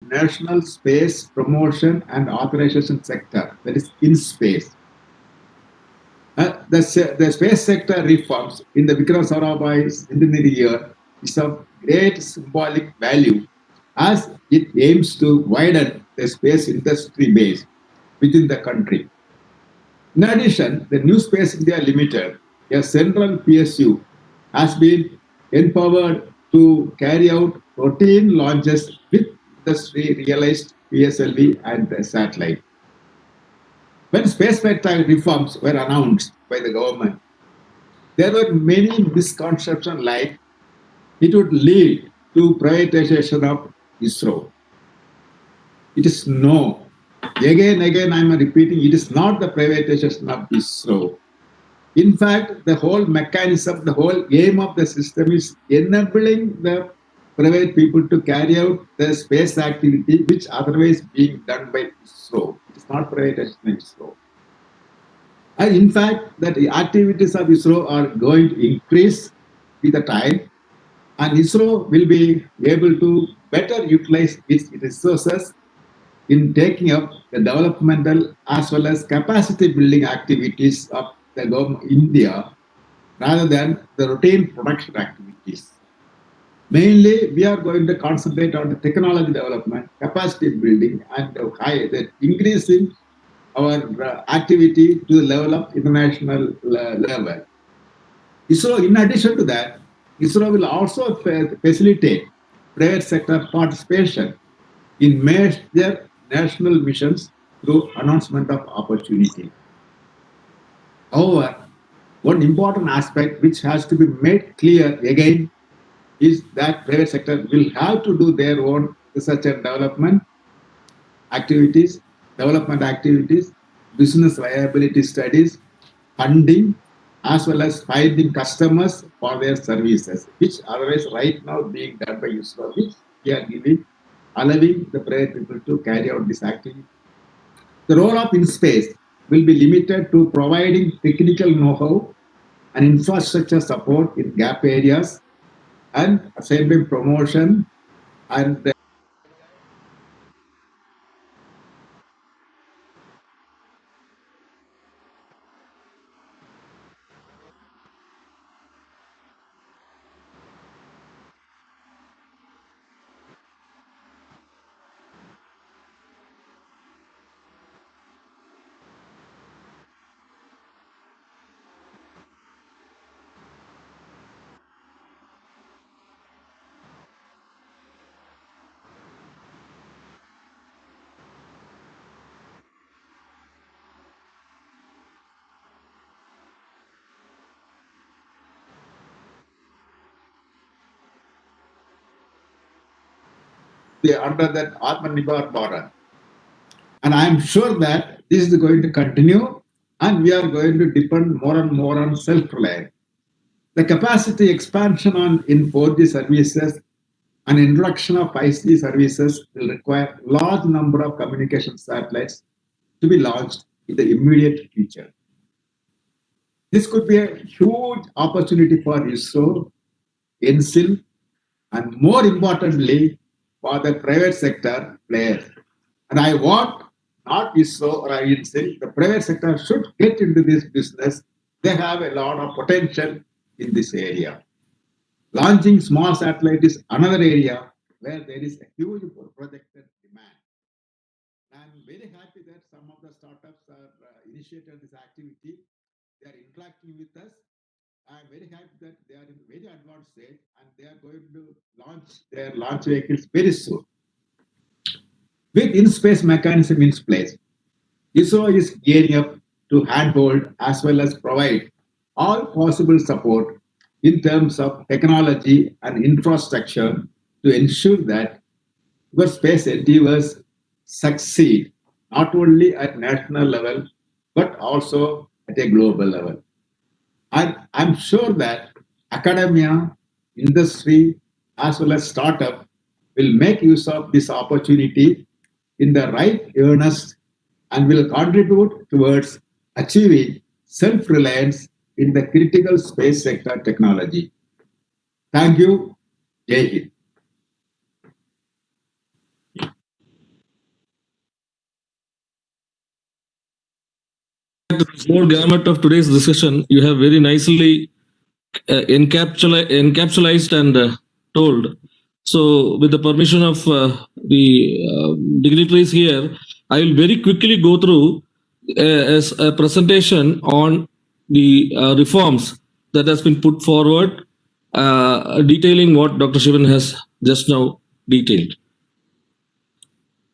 national space promotion and authorization sector, that is in space. The space sector reforms in the Vikram Sarabhai's centenary year is of great symbolic value as it aims to widen the space industry base within the country. In addition, the New Space India Limited, a central PSU, has been empowered to carry out routine launches with industry realized PSLV and the satellite. When space sector reforms were announced by the government, there were many misconceptions like it would lead to privatization of ISRO. It is no. Again, I am repeating, it is not the privatization of ISRO. In fact, the whole mechanism, the whole aim of the system is enabling the private people to carry out the space activity which otherwise being done by ISRO. It is not privatization of ISRO. And in fact, that the activities of ISRO are going to increase with the time, and ISRO will be able to better utilize its resources in taking up the developmental as well as capacity building activities of the government India rather than the routine production activities. Mainly, we are going to concentrate on the technology development, capacity building, and the increasing our activity to the level of international level. ISRO, in addition to that, ISRO will also facilitate private sector participation in major national missions through announcement of opportunity. However, one important aspect which has to be made clear again is that private sector will have to do their own research and activities, development activities, business viability studies, funding, as well as finding customers for their services, which otherwise right now being done by ISRO, which we are giving, allowing the private people to carry out this activity. The role of InSpace will be limited to providing technical know-how and infrastructure support in gap areas and assembly promotion and under that Atmanirbhar Bharat. And I am sure that this is going to continue and we are going to depend more and more on self-reliance. The capacity expansion in 4G services and introduction of 5G services will require large number of communication satellites to be launched in the immediate future. This could be a huge opportunity for ISRO, NSIL, and more importantly, for the private sector players. And I want not ISRO or NSIL, the private sector should get into this business. They have a lot of potential in this area. Launching small satellite is another area where there is a huge projected demand. I'm very happy that some of the startups are initiated this activity. They are interacting with us. I'm very happy that they are in very advanced stage and they are going to launch their launch vehicles very soon. With in-space mechanism in place, ISRO is gearing up to handhold as well as provide all possible support in terms of technology and infrastructure to ensure that your space endeavors succeed not only at national level but also at a global level. And I'm sure that academia, industry, as well as startup will make use of this opportunity in the right earnest and will contribute towards achieving self-reliance in the critical space sector technology. Thank you. Jai Hind. the whole gamut of today's discussion, you have very nicely encapsulated and told. So, with the permission of the dignitaries here, I will very quickly go through as a presentation on the reforms that has been put forward, detailing what Dr. Shivan has just now detailed.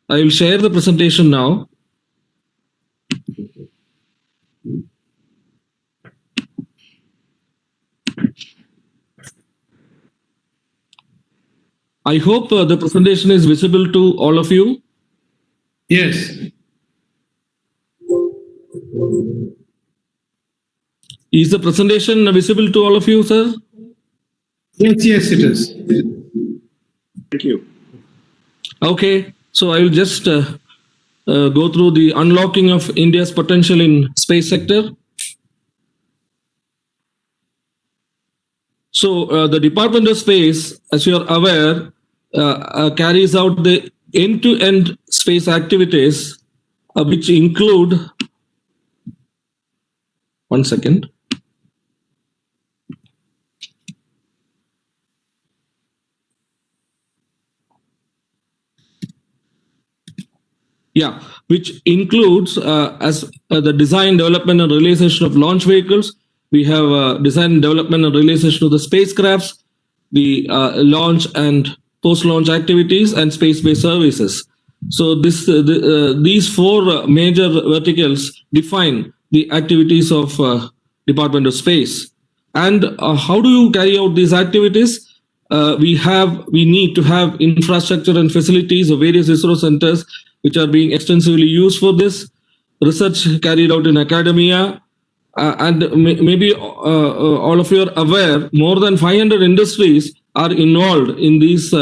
I will share the presentation now. I hope the presentation is visible to all of you. Yes. Is the presentation visible to all of you, sir? Yes, it is. Thank you. Okay, so I will just go through the unlocking of India's potential in space sector. So the Department of Space, as you are aware, carries out the end-to-end space activities, which include, one second. Yeah, which includes as the design, development, and realization of launch vehicles. We have design, development, and realization of the spacecrafts, the launch and post-launch activities, and space-based services. So these four major verticals define the activities of Department of Space. And how do you carry out these activities? We need to have infrastructure and facilities of various resource centers which are being extensively used for this. Research carried out in academia, and maybe all of you are aware, more than 500 industries are involved in these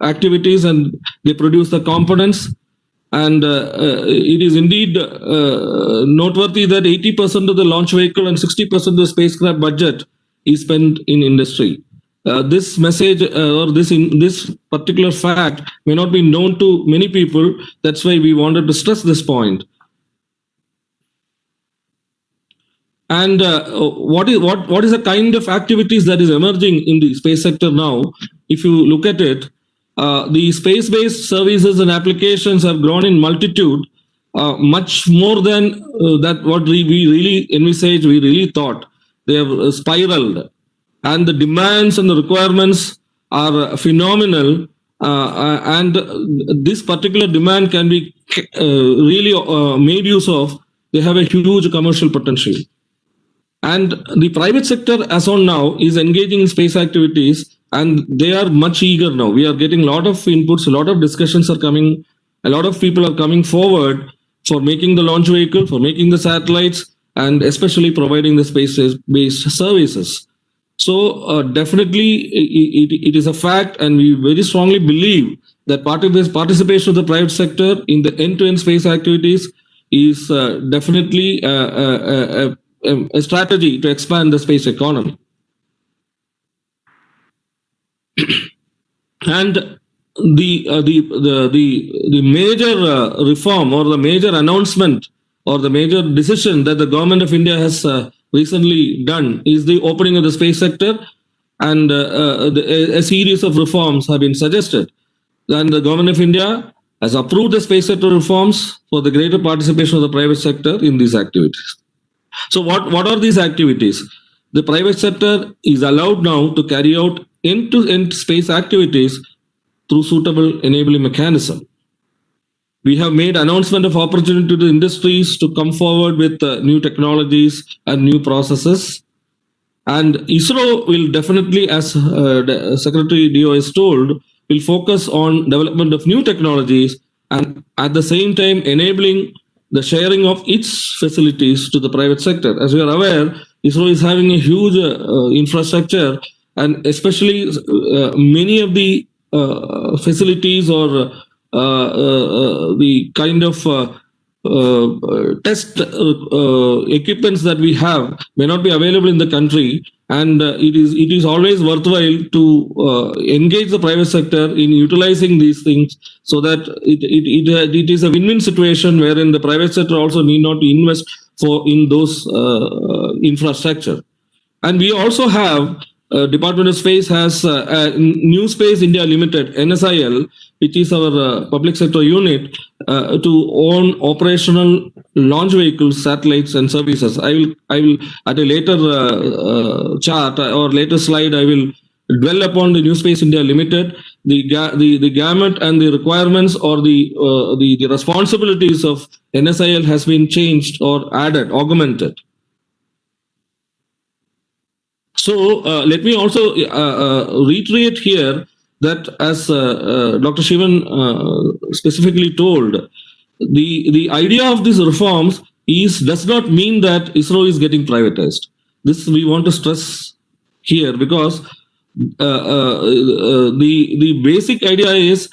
activities, and they produce the components. And it is indeed noteworthy that 80% of the launch vehicle and 60% of the spacecraft budget is spent in industry. This message or this particular fact may not be known to many people. That's why we wanted to stress this point. And what is the kind of activities that is emerging in the space sector now? If you look at it, the space-based services and applications have grown in multitude, much more than that what we really envisaged, we really thought. They have spiraled, and the demands and the requirements are phenomenal. And this particular demand can be really made use of. They have a huge commercial potential. And the private sector, as on now, is engaging in space activities, and they are much eager now. We are getting a lot of inputs, a lot of discussions are coming, a lot of people are coming forward for making the launch vehicle, for making the satellites, and especially providing the space-based services. So definitely, it is a fact, and we very strongly believe that participation of the private sector in the end-to-end space activities is definitely a strategy to expand the space economy. And the major reform or the major announcement or the major decision that the government of India has recently done is the opening of the space sector, and a series of reforms have been suggested. And the government of India has approved the space sector reforms for the greater participation of the private sector in these activities. So what are these activities? The private sector is allowed now to carry out end-to-end space activities through suitable enabling mechanism. We have made announcement of opportunity to the industries to come forward with new technologies and new processes. And ISRO will definitely, as Secretary DO has told, will focus on development of new technologies and at the same time enabling the sharing of its facilities to the private sector. As we are aware, ISRO is having a huge infrastructure, and especially many of the facilities or the kind of test equipments that we have may not be available in the country, and it is always worthwhile to engage the private sector in utilizing these things, so that it is a win-win situation wherein the private sector also need not invest for in those infrastructure. And we also have Department of Space has New Space India Limited (NSIL), which is our public sector unit, to own operational launch vehicles, satellites, and services. I will at a later chart or later slide, I will dwell upon the New Space India Limited, the gamut and the requirements or the responsibilities of NSIL has been changed or added, augmented. So let me also reiterate here that as Dr. Shivan specifically told, the idea of these reforms does not mean that ISRO is getting privatized. This we want to stress here, because the basic idea is,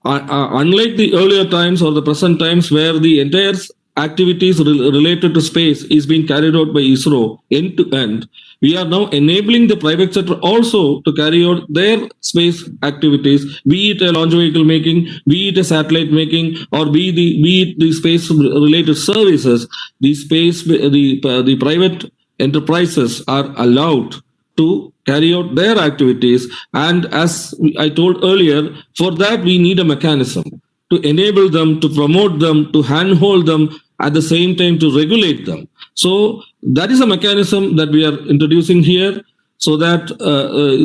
unlike the earlier times or the present times where the entire activities related to space is being carried out by ISRO end to end, we are now enabling the private sector also to carry out their space activities, be it a launch vehicle making, be it a satellite making, or be it the space related services. The private enterprises are allowed to carry out their activities. And as I told earlier, for that we need a mechanism to enable them, to promote them, to handhold them, at the same time to regulate them. So that is a mechanism that we are introducing here, so that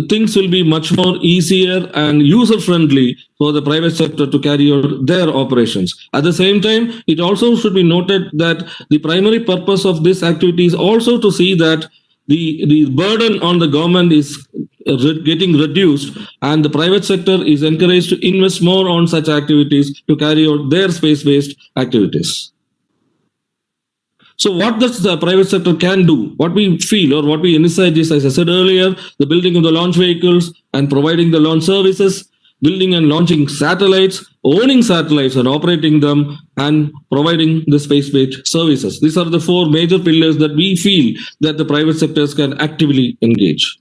things will be much more easier and user-friendly for the private sector to carry out their operations. At the same time, it also should be noted that the primary purpose of this activity is also to see that the burden on the government is getting reduced, and the private sector is encouraged to invest more on such activities to carry out their space-based activities. So what does the private sector can do? What we feel or what we envisage is, as I said earlier, the building of the launch vehicles and providing the launch services, building and launching satellites, owning satellites and operating them, and providing the space-based services. These are the four major pillars that we feel that the private sectors can actively engage.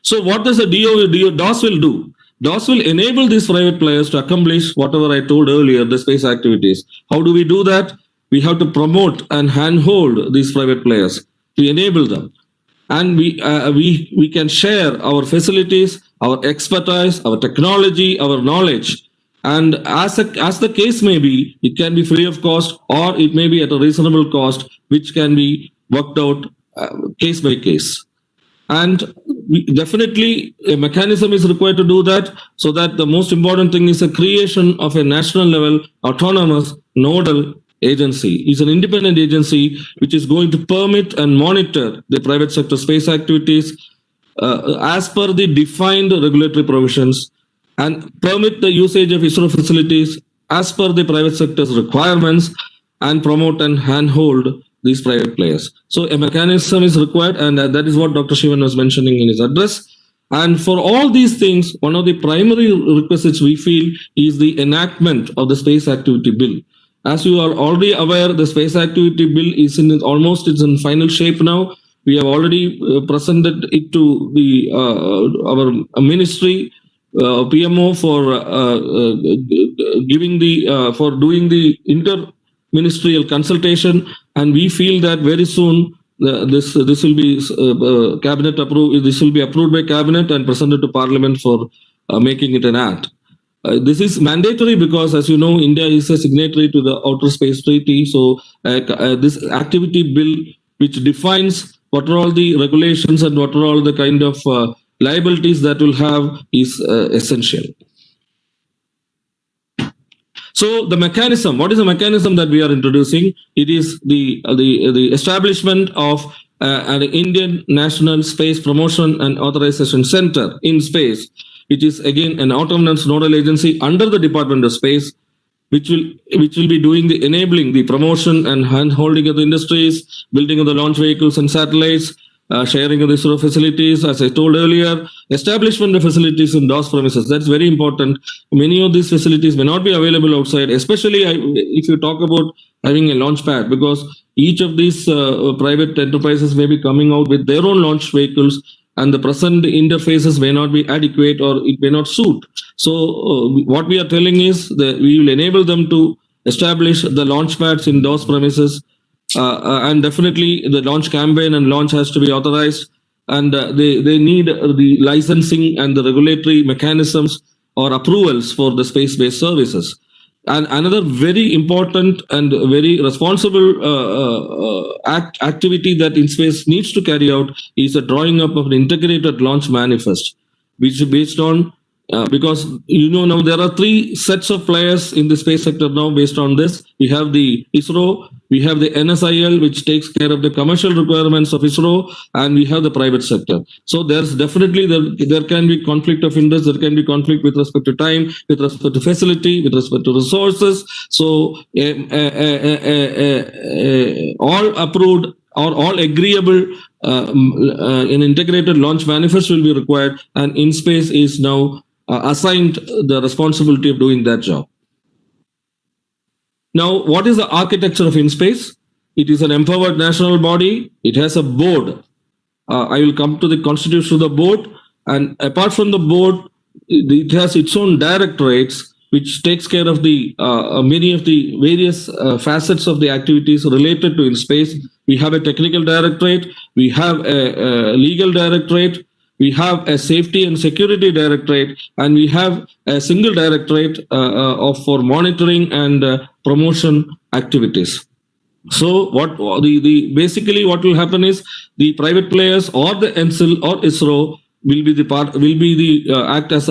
So what does the DOS will do? DOS will enable these private players to accomplish whatever I told earlier, the space activities. How do we do that? We have to promote and handhold these private players to enable them. And we can share our facilities, our expertise, our technology, our knowledge. And as the case may be, it can be free of cost or it may be at a reasonable cost, which can be worked out case by case. And definitely a mechanism is required to do that, so that the most important thing is the creation of a national level autonomous nodal agency. It's an independent agency which is going to permit and monitor the private sector space activities as per the defined regulatory provisions, and permit the usage of ISRO facilities as per the private sector's requirements, and promote and handhold these private players. So a mechanism is required, and that is what Dr. Shivan was mentioning in his address. And for all these things, one of the primary requisites we feel is the enactment of the Space Activity Bill. As you are already aware, the Space Activity Bill is it's in final shape now. We have already presented it to our ministry, PMO, for doing the inter-ministerial consultation, and we feel that very soon this will be cabinet approved. This will be approved by cabinet and presented to Parliament for making it an act. This is mandatory because, as you know, India is a signatory to the Outer Space Treaty. So this activity bill, which defines what are all the regulations and what are all the kind of liabilities that will have, is essential. So the mechanism, what is the mechanism that we are introducing? It is the establishment of an Indian National Space Promotion and Authorization Center in space, which is again an autonomous nodal agency under the Department of Space, which will be doing the enabling the promotion and hand-holding of the industries, building of the launch vehicles and satellites, sharing of the ISRO facilities, as I told earlier, establishment of facilities in DOS premises. That's very important. Many of these facilities may not be available outside, especially if you talk about having a launch pad, because each of these private enterprises may be coming out with their own launch vehicles, and the present interfaces may not be adequate or it may not suit. So what we are telling is that we will enable them to establish the launch pads in those premises, and definitely the launch campaign and launch has to be authorized, and they need the licensing and the regulatory mechanisms or approvals for the space-based services. And another very important and very responsible activity that InSpace needs to carry out is the drawing up of an integrated launch manifest, which is based on because now there are three sets of players in the space sector now. Based on this, we have the ISRO, we have the NSIL, which takes care of the commercial requirements of ISRO, and we have the private sector. So there's definitely there can be conflict of interest, there can be conflict with respect to time, with respect to facility, with respect to resources. So all approved or all agreeable an integrated launch manifest will be required, and InSpace is now assigned the responsibility of doing that job. Now, what is the architecture of InSpace? It is an empowered national body. It has a board. I will come to the constitution of the board. And apart from the board, it has its own directorates, which takes care of the many of the various facets of the activities related to InSpace. We have a technical directorate. We have a legal directorate. We have a safety and security directorate, and we have a single directorate for monitoring and promotion activities. So what the basically what will happen is the private players or the NSIL or ISRO will be act as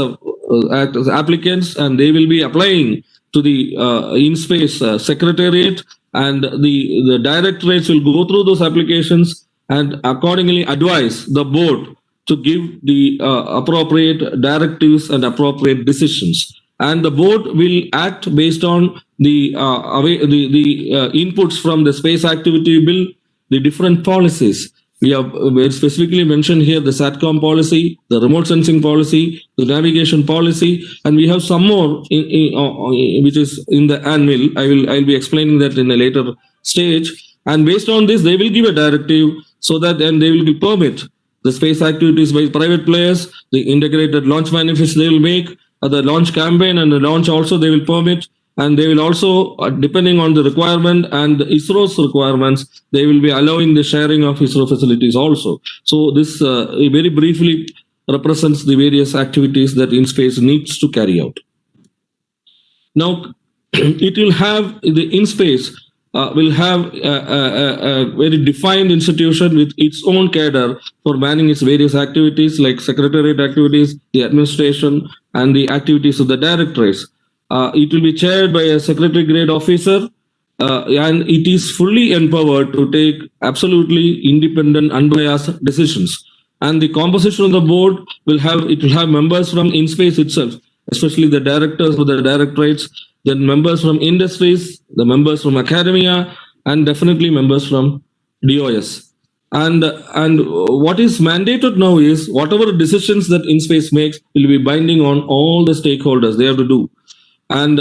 applicants, and they will be applying to the InSpace secretariat, and the directorates will go through those applications and accordingly advise the board to give the appropriate directives and appropriate decisions. And the board will act based on the inputs from the space activity bill, the different policies. We have specifically mentioned here the SATCOM policy, the remote sensing policy, the navigation policy, and we have some more which is in the anvil. I'll be explaining that in a later stage. And based on this, they will give a directive so that then they will permit the space activities by private players, the integrated launch manifest they will make, the launch campaign and the launch also they will permit, and they will also, depending on the requirement and the ISRO's requirements, they will be allowing the sharing of ISRO facilities also. So this very briefly represents the various activities that InSpace needs to carry out. Now, it will have the InSpace will have a very defined institution with its own cadre for managing its various activities like secretariat activities, the administration, and the activities of the directorates. It will be chaired by a secretary grade officer, and it is fully empowered to take absolutely independent, unbiased decisions. And the composition of the board will have members from InSpace itself, especially the directors of the directorates, then members from industries, the members from academia, and definitely members from DOS. And what is mandated now is whatever decisions that InSpace makes will be binding on all the stakeholders. They have to do. And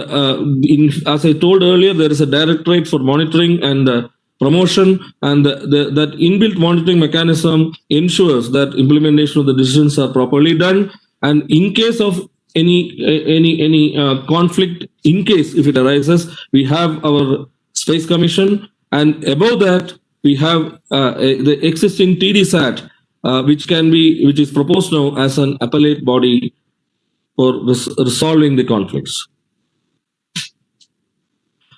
as I told earlier, there is a directorate for monitoring and promotion, and that inbuilt monitoring mechanism ensures that implementation of the decisions are properly done. And in case of any conflict, in case if it arises, we have our Space Commission, and above that we have the existing TDSAT, which is proposed now as an appellate body for resolving the conflicts.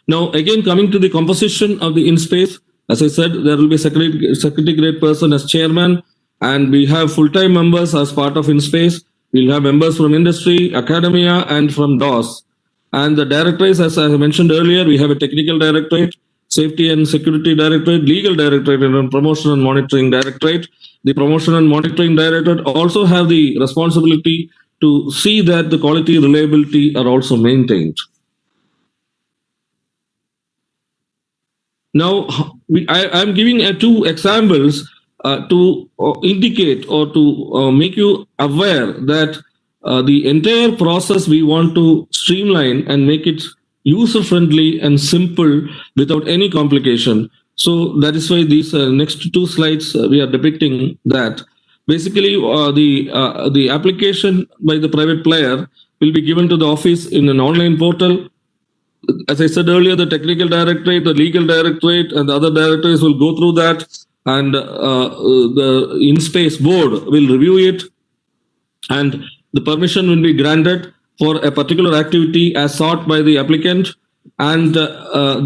Now, again, coming to the composition of the InSpace, as I said, there will be a secretary grade person as chairman, and we have full-time members as part of InSpace. We'll have members from industry, academia, and from DOS. And the directorates, as I mentioned earlier, we have a technical directorate, safety and security directorate, legal directorate, and promotion and monitoring directorate. The promotion and monitoring directorate also have the responsibility to see that the quality, reliability are also maintained. Now, I'm giving two examples to indicate or to make you aware that the entire process we want to streamline and make it user-friendly and simple without any complication. So that is why these next two slides we are depicting that. Basically, the application by the private player will be given to the office in an online portal. as I said earlier, the technical directorate, the legal directorate, and the other directorates will go through that, and the in-space board will review it, and the permission will be granted for a particular activity as sought by the applicant. And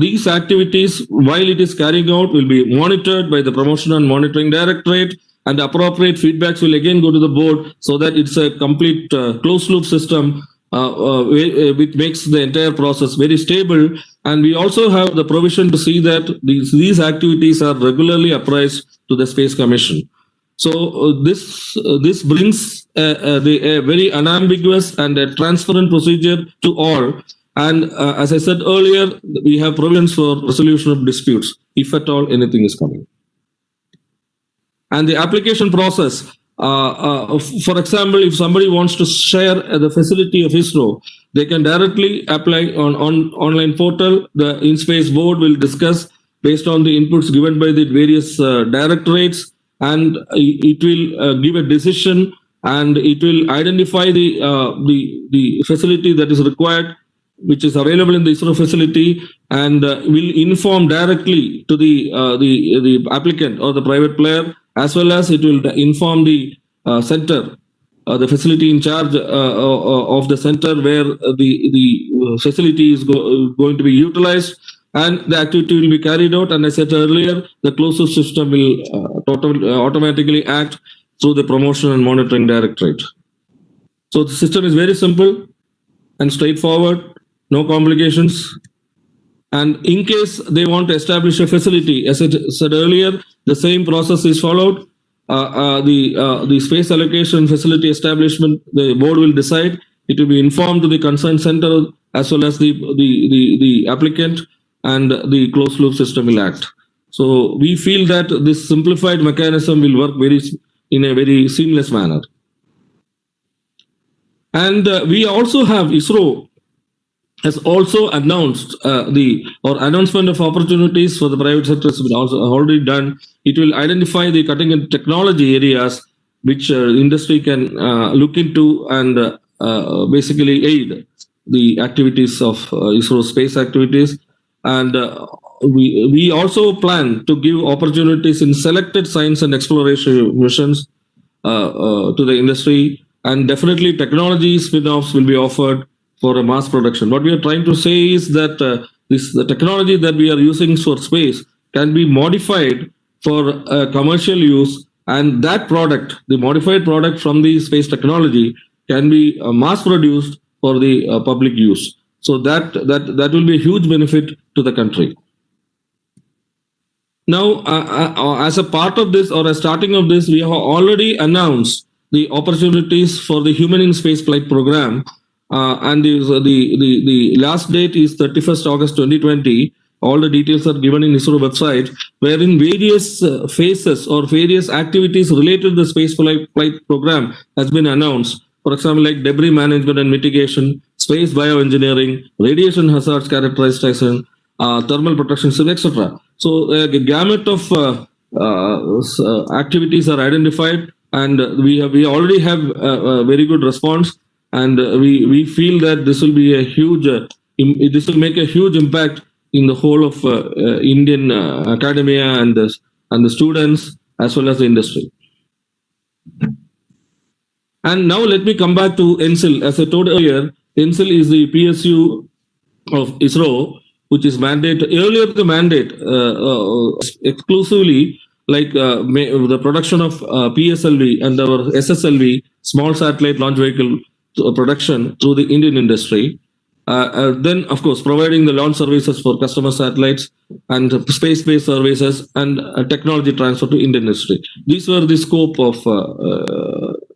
these activities, while it is carrying out, will be monitored by the promotion and monitoring directorate, and appropriate feedbacks will again go to the board, so that it's a complete closed loop system, which makes the entire process very stable. And we also have the provision to see that these activities are regularly apprised to the Space Commission. So this brings a very unambiguous and a transparent procedure to all. And as I said earlier, we have provisions for resolution of disputes, if at all anything is coming. And the application process, for example, if somebody wants to share the facility of ISRO, they can directly apply on online portal. The in-space board will discuss based on the inputs given by the various directorates, and it will give a decision, and it will identify the facility that is required, which is available in the ISRO facility, and will inform directly to the applicant or the private player, as well as it will inform the center, the facility in charge of the center where the facility is going to be utilized, and the activity will be carried out. And I said earlier, the closed system will automatically act through the promotion and monitoring directorate. So the system is very simple and straightforward, no complications. And in case they want to establish a facility, as I said earlier, the same process is followed. The space allocation facility establishment, the board will decide. It will be informed to the concerned center as well as the applicant, and the closed loop system will act. So we feel that this simplified mechanism will work in a very seamless manner. And we also have ISRO has also announced announcement of opportunities for the private sector has been also already done. It will identify the cutting edge technology areas which industry can look into and basically aid the activities of ISRO space activities. And we also plan to give opportunities in selected science and exploration missions to the industry, and definitely technology spin-offs will be offered for a mass production. What we are trying to say is that the technology that we are using for space can be modified for commercial use, and that product, the modified product from the space technology, can be mass produced for the public use. So that will be a huge benefit to the country. Now, as a part of this, or a starting of this, we have already announced the opportunities for the Human in Space Flight program, and the last date is 31st August 2020. All the details are given in ISRO website, wherein various phases or various activities related to the space flight program has been announced. For example, like debris management and mitigation, space bioengineering, radiation hazards characterization, thermal protection system, etc. So a gamut of activities are identified, and we already have a very good response, and we feel that this will be a huge, this will make a huge impact in the whole of Indian academia and the students as well as the industry. And now let me come back to ENSIL. As I told earlier, ENSIL is the PSU of ISRO, which is earlier the mandate exclusively like the production of PSLV and our SSLV, small satellite launch vehicle production through the Indian industry. Then, of course, providing the launch services for customer satellites and space-based services and technology transfer to Indian industry. These were the scope of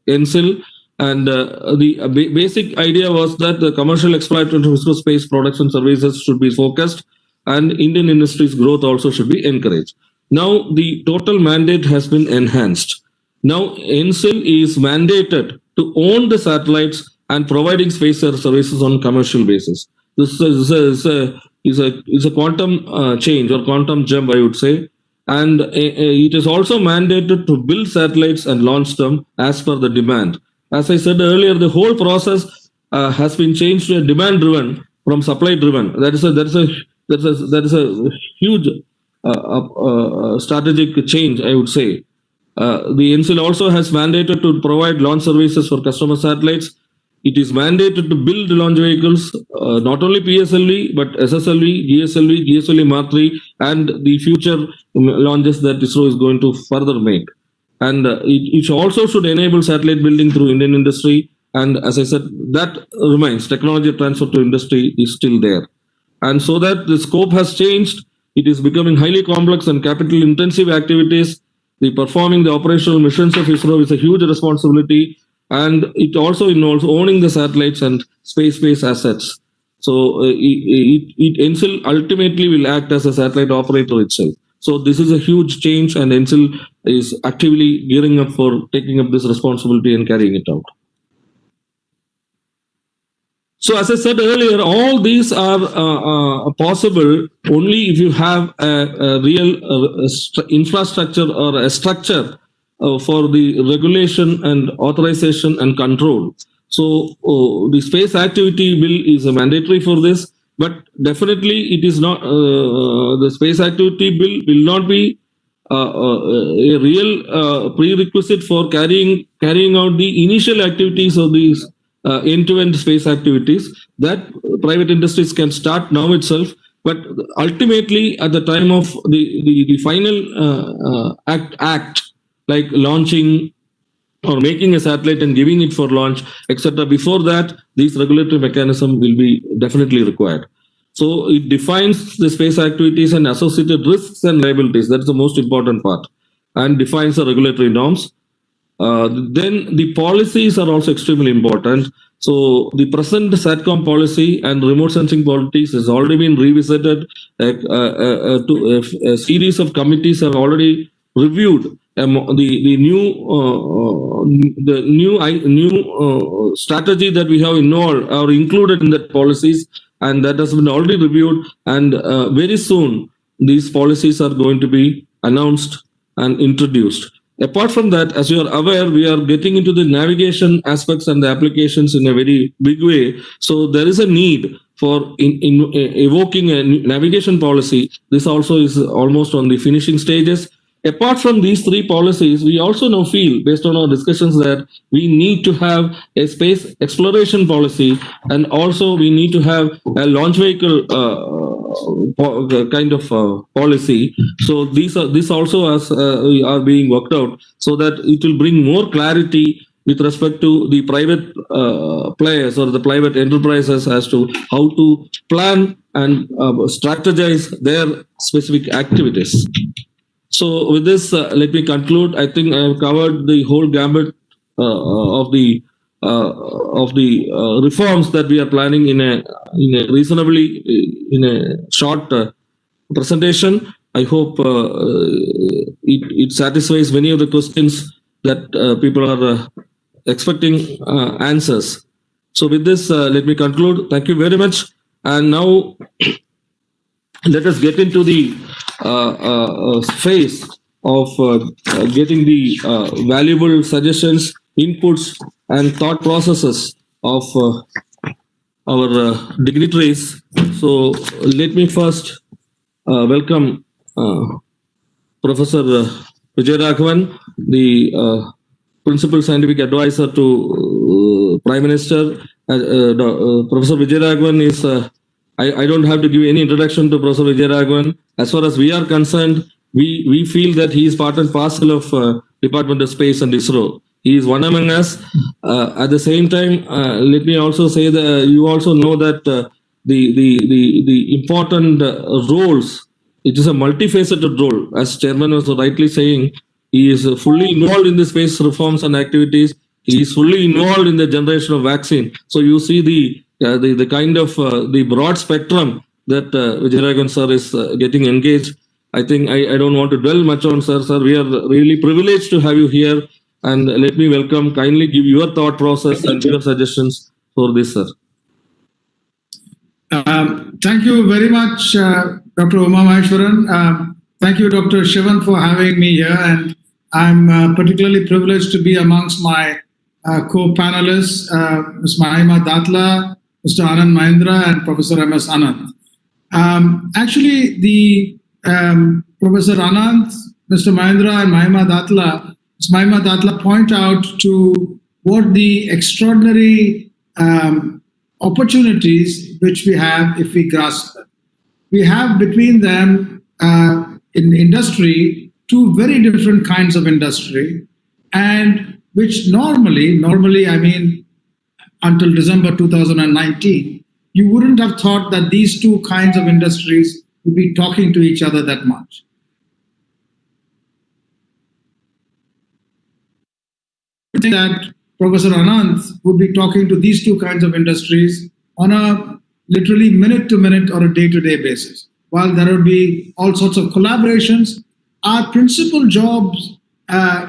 ENSIL, and the basic idea was that the commercial exploitation of ISRO space products and services should be focused, and Indian industry's growth also should be encouraged. Now, the total mandate has been enhanced. Now, ENSIL is mandated to own the satellites and providing space services on commercial basis. This is a quantum change or quantum jump, I would say. And it is also mandated to build satellites and launch them as per the demand. As I said earlier, the whole process has been changed to a demand-driven from supply driven. That is a huge strategic change, I would say. The NCL also has mandated to provide launch services for customer satellites. It is mandated to build launch vehicles, not only PSLV, but SSLV, GSLV Mark III, and the future launches that ISRO is going to further make. And it also should enable satellite building through Indian industry. And as I said, that remains. Technology transfer to industry is still there. And so that the scope has changed, it is becoming highly complex and capital intensive activities. The performing the operational missions of ISRO is a huge responsibility, and it also involves owning the satellites and space-based assets. So NCL ultimately will act as a satellite operator itself. So this is a huge change, and NCL is actively gearing up for taking up this responsibility and carrying it out. So as I said earlier, all these are possible only if you have a real infrastructure or a structure for the regulation and authorization and control. So the space activity bill is a mandatory for this, but definitely it is not, the space activity bill will not be a real prerequisite for carrying out the initial activities of these end-to-end space activities that private industries can start now itself. But ultimately, at the time of the final act, like launching or making a satellite and giving it for launch, etc., before that, these regulatory mechanism will be definitely required. So it defines the space activities and associated risks and liabilities. That's the most important part, and defines the regulatory norms. Then the policies are also extremely important. So the present SATCOM policy and remote sensing policies has already been revisited. A series of committees have already reviewed the new strategy that we have involved or included in that policies, and that has been already reviewed. And very soon these policies are going to be announced and introduced. Apart from that, as you are aware, we are getting into the navigation aspects and the applications in a very big way. So there is a need for evoking a navigation policy. This also is almost on the finishing stages. Apart from these three policies, we also now feel, based on our discussions, that we need to have a space exploration policy, and also we need to have a launch vehicle kind of policy. So these also are being worked out, so that it will bring more clarity with respect to the private players or the private enterprises as to how to plan and strategize their specific activities. So with this, let me conclude. I think I have covered the whole gambit of the reforms that we are planning in a reasonably in a short presentation. I hope it satisfies many of the questions that people are expecting answers. So with this, let me conclude. Thank you very much. And now let us get into the phase of getting the valuable suggestions, inputs, and thought processes of our dignitaries. So let me first welcome Professor Vijay Raghavan, the Principal Scientific Advisor to Prime Minister. Professor Vijay Raghavan is I don't have to give any introduction to Professor Vijay Raghavan. As far as we are concerned, we feel that he is part and parcel of Department of Space and ISRO. He is one among us. At the same time, let me also say that you also know that the important roles. It is a multifaceted role, as Chairman was rightly saying. He is fully involved in the space reforms and activities. He is fully involved in the generation of vaccine. So you see the kind of the broad spectrum that Vijay Raghavan sir is getting engaged. I think I don't want to dwell much on sir. Sir, we are really privileged to have you here. And let me kindly give your thought process and your suggestions for this, sir. Thank you very much, Dr. Uma Maheshwaran. Thank you, Dr. Shivan, for having me here. And I'm particularly privileged to be amongst my co-panelists, Ms. Mahima Datla, Mr. Anand Mahindra and Professor M.S. Anand. Actually, the Professor Anand, Mr. Mahindra, and Mahima Datla point out to what the extraordinary opportunities which we have if we grasp them. We have between them in industry two very different kinds of industry, and which normally, I mean, until December 2019, you wouldn't have thought that these two kinds of industries would be talking to each other that much. That Professor Anand would be talking to these two kinds of industries on a literally minute to minute or a day to day basis. While there would be all sorts of collaborations, our principal jobs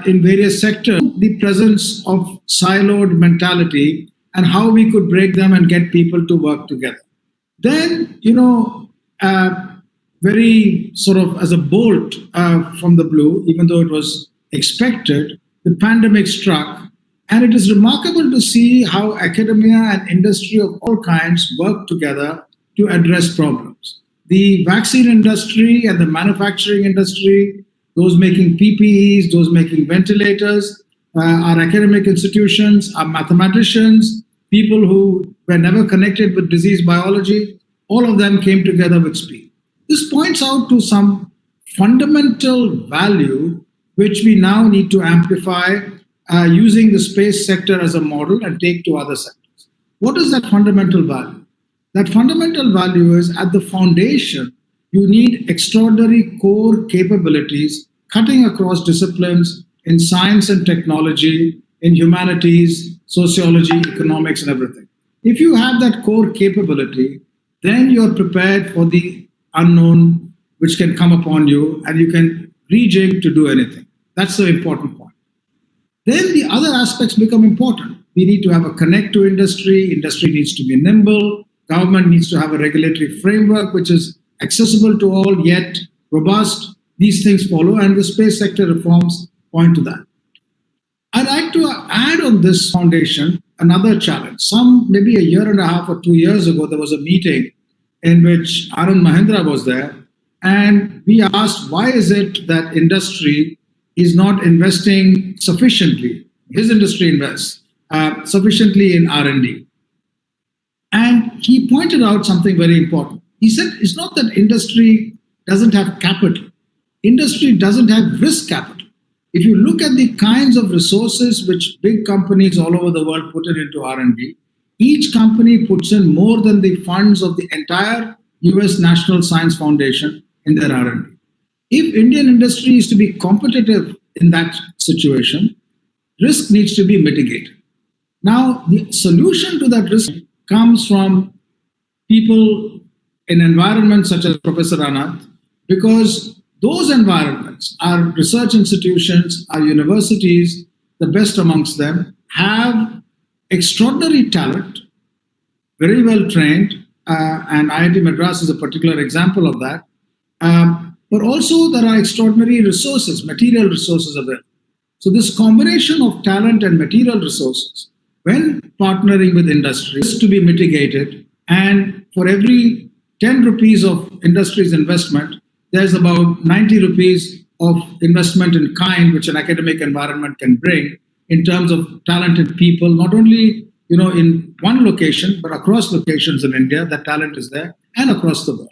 in various sectors, the presence of siloed mentality and how we could break them and get people to work together. Then, very sort of as a bolt from the blue, even though it was expected, the pandemic struck. And it is remarkable to see how academia and industry of all kinds work together to address problems. The vaccine industry and the manufacturing industry, those making PPEs, those making ventilators, our academic institutions, our mathematicians, people who were never connected with disease biology, all of them came together with speed. This points out to some fundamental value which we now need to amplify using the space sector as a model and take to other sectors. What is that fundamental value? That fundamental value is at the foundation, you need extraordinary core capabilities cutting across disciplines in science and technology, in humanities, sociology, economics, and everything. If you have that core capability, then you're prepared for the unknown which can come upon you and you can rejig to do anything. That's the important point. Then the other aspects become important. We need to have a connect to industry. Industry needs to be nimble. Government needs to have a regulatory framework which is accessible to all yet robust. These things follow, and the space sector reforms point to that. I'd like to add on this foundation another challenge. Maybe a year and a half or 2 years ago, there was a meeting in which Anand Mahindra was there, and we asked why is it that industry is not investing sufficiently. His industry invests sufficiently in R&D. And he pointed out something very important. He said it's not that industry doesn't have capital. Industry doesn't have risk capital. If you look at the kinds of resources which big companies all over the world put into R&D, each company puts in more than the funds of the entire US National Science Foundation in their R&D. If Indian industry is to be competitive in that situation, risk needs to be mitigated. Now, the solution to that risk comes from people in environments such as Professor Anand, because those environments, our research institutions, our universities, the best amongst them, have extraordinary talent, very well trained, and IIT Madras is a particular example of that. But also there are extraordinary resources, material resources available. So this combination of talent and material resources, when partnering with industry, is to be mitigated. And for every 10 rupees of industry's investment, there's about 90 rupees of investment in kind, which an academic environment can bring in terms of talented people, not only in one location, but across locations in India, that talent is there, and across the world.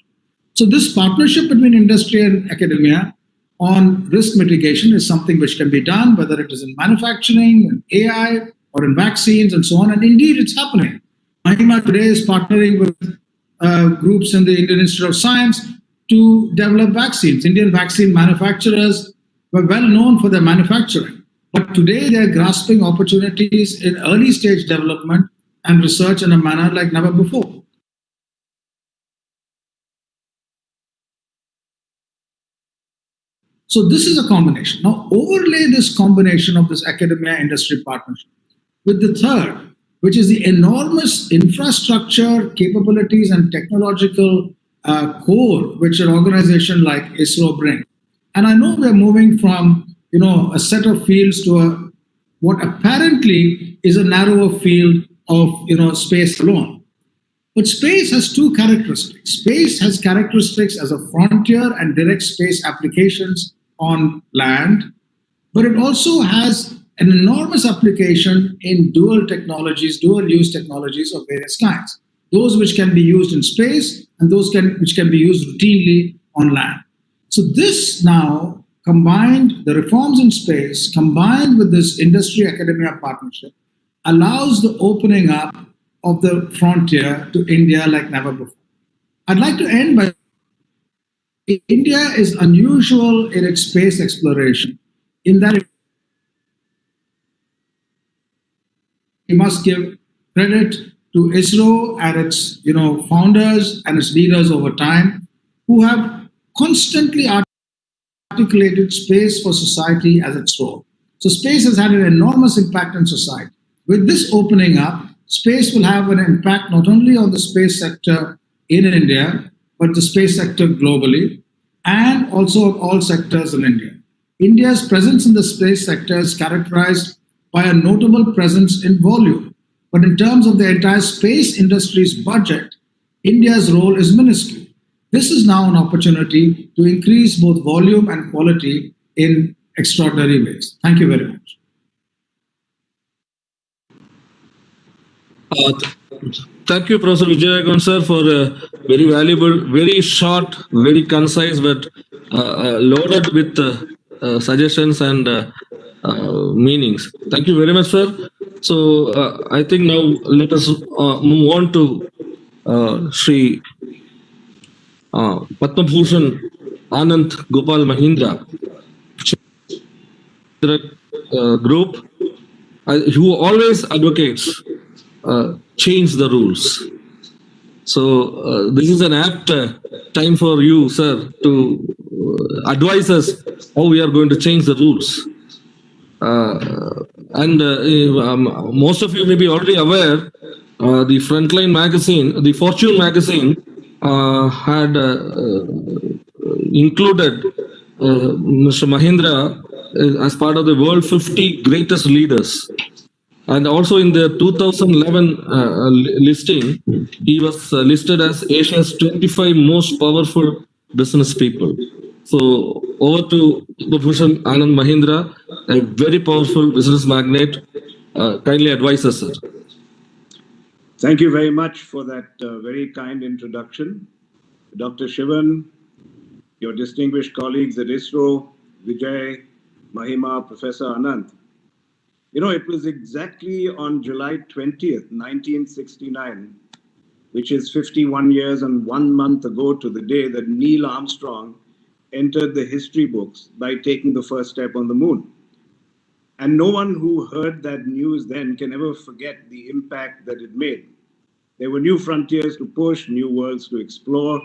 So this partnership between industry and academia on risk mitigation is something which can be done, whether it is in manufacturing, in AI, or in vaccines and so on. And indeed, it's happening. Mahima today is partnering with groups in the Indian Institute of Science to develop vaccines. Indian vaccine manufacturers were well known for their manufacturing. But today they're grasping opportunities in early stage development and research in a manner like never before. So this is a combination. Now overlay this combination of this academia-industry partnership with the third, which is the enormous infrastructure, capabilities, and technological core which an organization like ISRO brings. And I know we're moving from a set of fields to what apparently is a narrower field of space alone. But space has two characteristics. Space has characteristics as a frontier and direct space applications on land, but it also has an enormous application in dual technologies, dual use technologies of various kinds. Those which can be used in space and which can be used routinely on land. So this now combined, the reforms in space combined with this industry academia partnership allows the opening up of the frontier to India like never before. I'd like to end by India is unusual in its space exploration in that we must give credit to ISRO and its founders and its leaders over time who have constantly articulated space for society as its role. So space has had an enormous impact on society. With this opening up, space will have an impact not only on the space sector in India, but the space sector globally, and also on all sectors in India. India's presence in the space sector is characterized by a notable presence in volume. But in terms of the entire space industry's budget, India's role is minuscule. This is now an opportunity to increase both volume and quality in extraordinary ways. Thank you very much. Thank you, Professor Vijayagan sir, for a very valuable, very short, very concise, but loaded with suggestions and meanings. Thank you very much, sir. So I think now let us move on to Sri Patma Bhushan Anand Gopal Mahindra group, who always advocates change the rules. So this is an apt time for you, sir, to advise us how we are going to change the rules. Most of you may be already aware, the Frontline magazine, the Fortune magazine, had included Mr. Mahindra as part of the world 50 greatest leaders. And also in the 2011 listing, he was listed as Asia's 25 most powerful business people. So over to Bhushan Anand Mahindra, a very powerful business magnate. Kindly advise us, sir. Thank you very much for that very kind introduction. Dr. Shivan, your distinguished colleagues at ISRO, Vijay, Mahima, Professor Anand. You know, it was exactly on July 20th, 1969, which is 51 years and 1 month ago to the day that Neil Armstrong entered the history books by taking the first step on the moon. And no one who heard that news then can ever forget the impact that it made. There were new frontiers to push, new worlds to explore.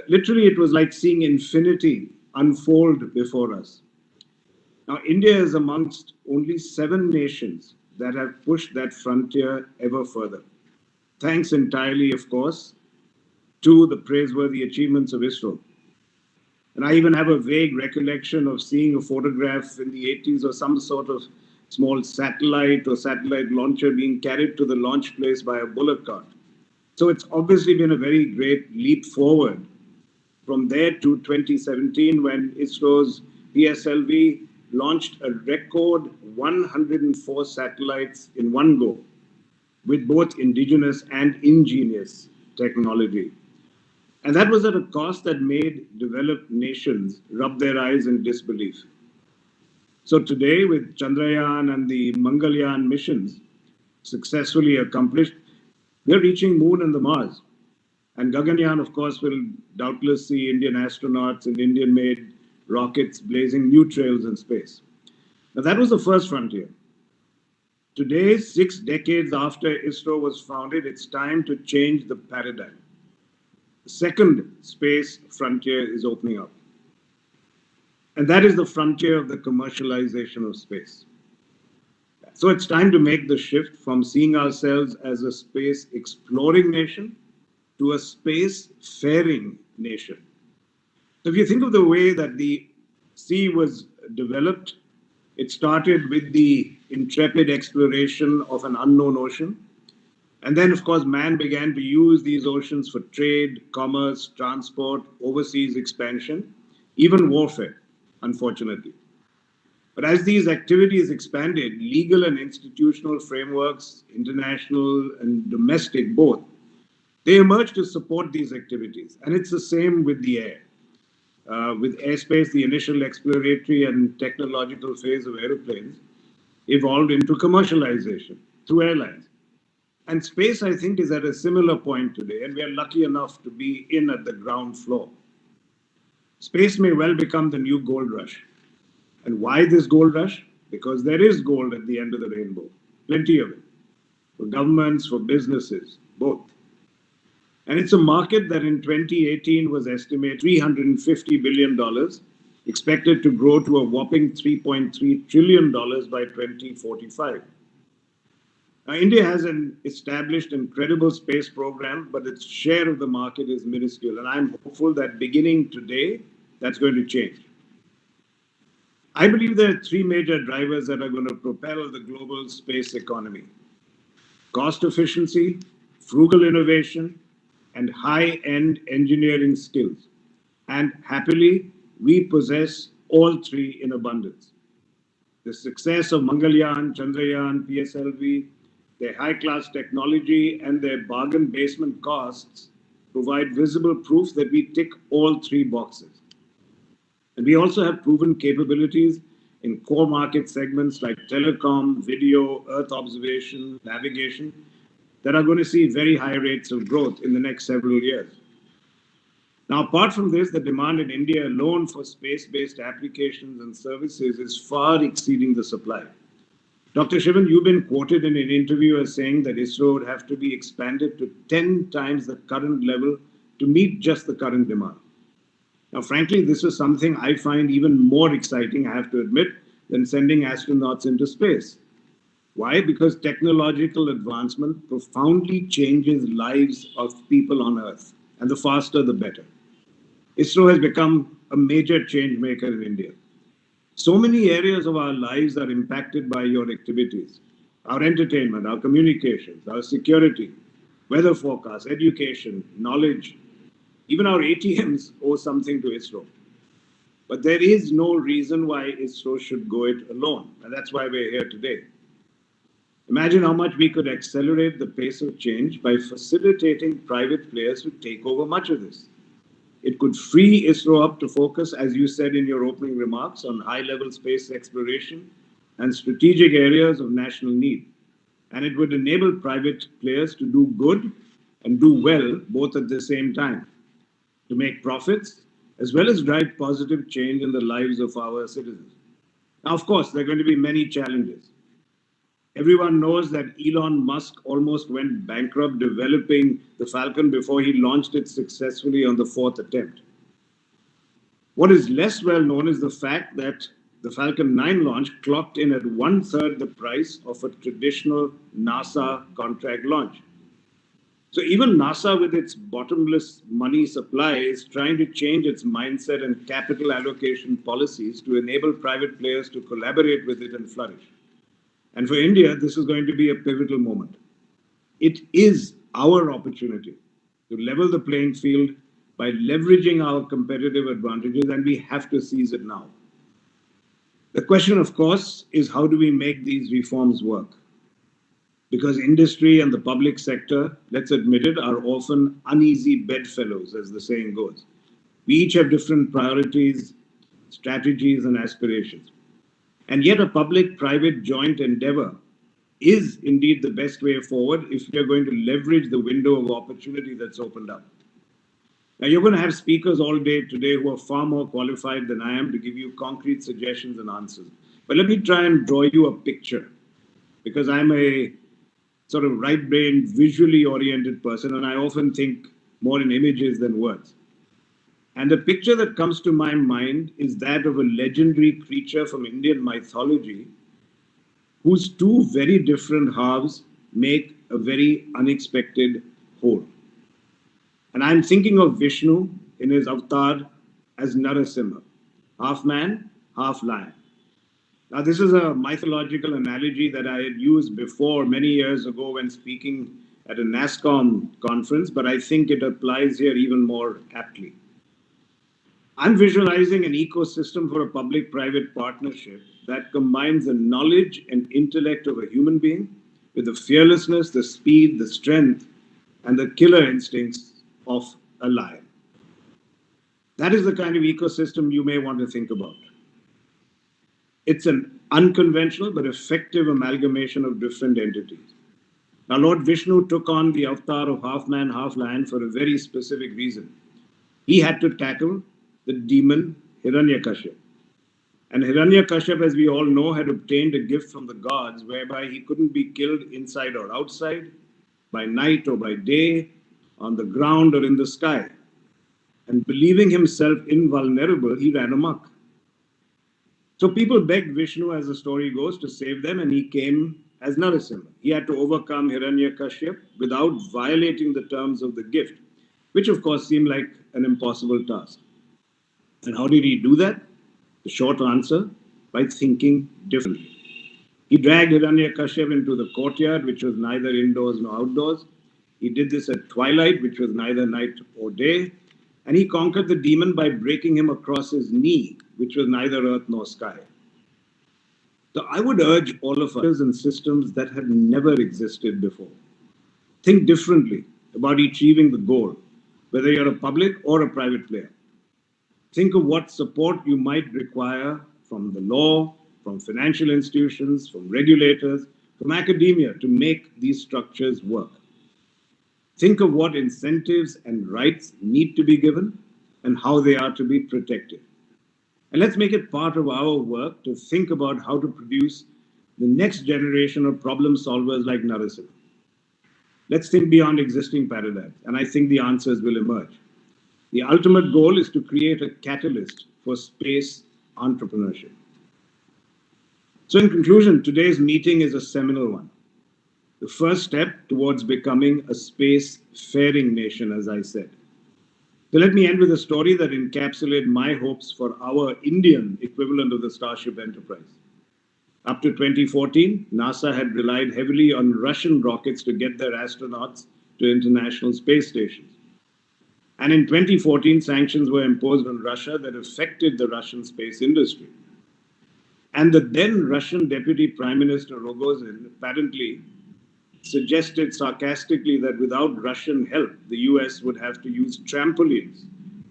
Literally, it was like seeing infinity unfold before us. Now, India is amongst only 7 nations that have pushed that frontier ever further. Thanks entirely, of course, to the praiseworthy achievements of ISRO. And I even have a vague recollection of seeing a photograph in the 80s of some sort of small satellite or satellite launcher being carried to the launch place by a bullock cart. So it's obviously been a very great leap forward from there to 2017 when ISRO's PSLV launched a record 104 satellites in one go with both indigenous and ingenious technology. And that was at a cost that made developed nations rub their eyes in disbelief. So today, with Chandrayaan and the Mangalyaan missions successfully accomplished, we're reaching Moon and the Mars. And Gaganyaan, of course, will doubtless see Indian astronauts and Indian-made rockets blazing new trails in space. Now, that was the first frontier. Today, 6 decades after ISRO was founded, it's time to change the paradigm. The second space frontier is opening up. And that is the frontier of the commercialization of space. So it's time to make the shift from seeing ourselves as a space exploring nation to a space faring nation. So if you think of the way that the sea was developed, it started with the intrepid exploration of an unknown ocean. And then, of course, man began to use these oceans for trade, commerce, transport, overseas expansion, even warfare, unfortunately. But as these activities expanded, legal and institutional frameworks, international and domestic both, they emerged to support these activities. And it's the same with the air. With airspace, the initial exploratory and technological phase of aeroplanes evolved into commercialization through airlines. And space, I think, is at a similar point today, and we are lucky enough to be in at the ground floor. Space may well become the new gold rush. And why this gold rush? Because there is gold at the end of the rainbow, plenty of it, for governments, for businesses, both. And it's a market that in 2018 was estimated $350 billion, expected to grow to a whopping $3.3 trillion by 2045. Now, India has an established and credible space program, but its share of the market is minuscule. And I'm hopeful that beginning today, that's going to change. I believe there are three major drivers that are going to propel the global space economy: cost efficiency, frugal innovation, and high-end engineering skills. And happily, we possess all three in abundance. The success of Mangalyaan, Chandrayaan, PSLV, their high-class technology and their bargain basement costs provide visible proof that we tick all three boxes. And we also have proven capabilities in core market segments like telecom, video, Earth observation, navigation, that are going to see very high rates of growth in the next several years. Now, apart from this, the demand in India alone for space-based applications and services is far exceeding the supply. Dr. Shivan, you've been quoted in an interview as saying that ISRO would have to be expanded to 10 times the current level to meet just the current demand. Now, frankly, this is something I find even more exciting, I have to admit, than sending astronauts into space. Why? Because technological advancement profoundly changes lives of people on Earth, and the faster, the better. ISRO has become a major change maker in India. So many areas of our lives are impacted by your activities: our entertainment, our communications, our security, weather forecasts, education, knowledge. Even our ATMs owe something to ISRO. But there is no reason why ISRO should go it alone, and that's why we're here today. Imagine how much we could accelerate the pace of change by facilitating private players to take over much of this. It could free ISRO up to focus, as you said in your opening remarks, on high-level space exploration and strategic areas of national need. And it would enable private players to do good and do well both at the same time, to make profits as well as drive positive change in the lives of our citizens. Now, of course, there are going to be many challenges. Everyone knows that Elon Musk almost went bankrupt developing the Falcon before he launched it successfully on the fourth attempt. What is less well known is the fact that the Falcon 9 launch clocked in at one-third the price of a traditional NASA contract launch. So even NASA, with its bottomless money supply, is trying to change its mindset and capital allocation policies to enable private players to collaborate with it and flourish. And for India, this is going to be a pivotal moment. It is our opportunity to level the playing field by leveraging our competitive advantages, and we have to seize it now. The question, of course, is how do we make these reforms work? Because industry and the public sector, let's admit it, are often uneasy bedfellows, as the saying goes. We each have different priorities, strategies, and aspirations. And yet a public-private joint endeavor is indeed the best way forward if we are going to leverage the window of opportunity that's opened up. Now, you're going to have speakers all day today who are far more qualified than I am to give you concrete suggestions and answers. But let me try and draw you a picture, because I'm a sort of right-brained, visually oriented person, and I often think more in images than words. And the picture that comes to my mind is that of a legendary creature from Indian mythology whose two very different halves make a very unexpected whole. And I'm thinking of Vishnu in his avatar as Narasimha, half man, half lion. Now, this is a mythological analogy that I had used before many years ago when speaking at a NASSCOM conference, but I think it applies here even more aptly. I'm visualizing an ecosystem for a public-private partnership that combines the knowledge and intellect of a human being with the fearlessness, the speed, the strength, and the killer instincts of a lion. That is the kind of ecosystem you may want to think about. It's an unconventional but effective amalgamation of different entities. Now, Lord Vishnu took on the avatar of half man, half lion for a very specific reason. He had to tackle the demon Hiranyakashipu. And Hiranyakashipu, as we all know, had obtained a gift from the gods whereby he couldn't be killed inside or outside, by night or by day, on the ground or in the sky. And believing himself invulnerable, he ran amok. So people begged Vishnu, as the story goes, to save them, and he came as Narasimha. He had to overcome Hiranyakashipu without violating the terms of the gift, which of course seemed like an impossible task. And how did he do that? The short answer, by thinking differently. He dragged Hiranyakashipu into the courtyard, which was neither indoors nor outdoors. He did this at twilight, which was neither night or day. And he conquered the demon by breaking him across his knee, which was neither earth nor sky. So I would urge all of us in systems that have never existed before. Think differently about achieving the goal, whether you're a public or a private player. Think of what support you might require from the law, from financial institutions, from regulators, from academia to make these structures work. Think of what incentives and rights need to be given and how they are to be protected. And let's make it part of our work to think about how to produce the next generation of problem solvers like Narasimha. Let's think beyond existing paradigms, and I think the answers will emerge. The ultimate goal is to create a catalyst for space entrepreneurship. So in conclusion, today's meeting is a seminal one. The first step towards becoming a space-faring nation, as I said. So let me end with a story that encapsulates my hopes for our Indian equivalent of the Starship Enterprise. Up to 2014, NASA had relied heavily on Russian rockets to get their astronauts to international space stations. And in 2014, sanctions were imposed on Russia that affected the Russian space industry. And the then Russian Deputy Prime Minister Rogozin apparently suggested sarcastically that without Russian help, the US would have to use trampolines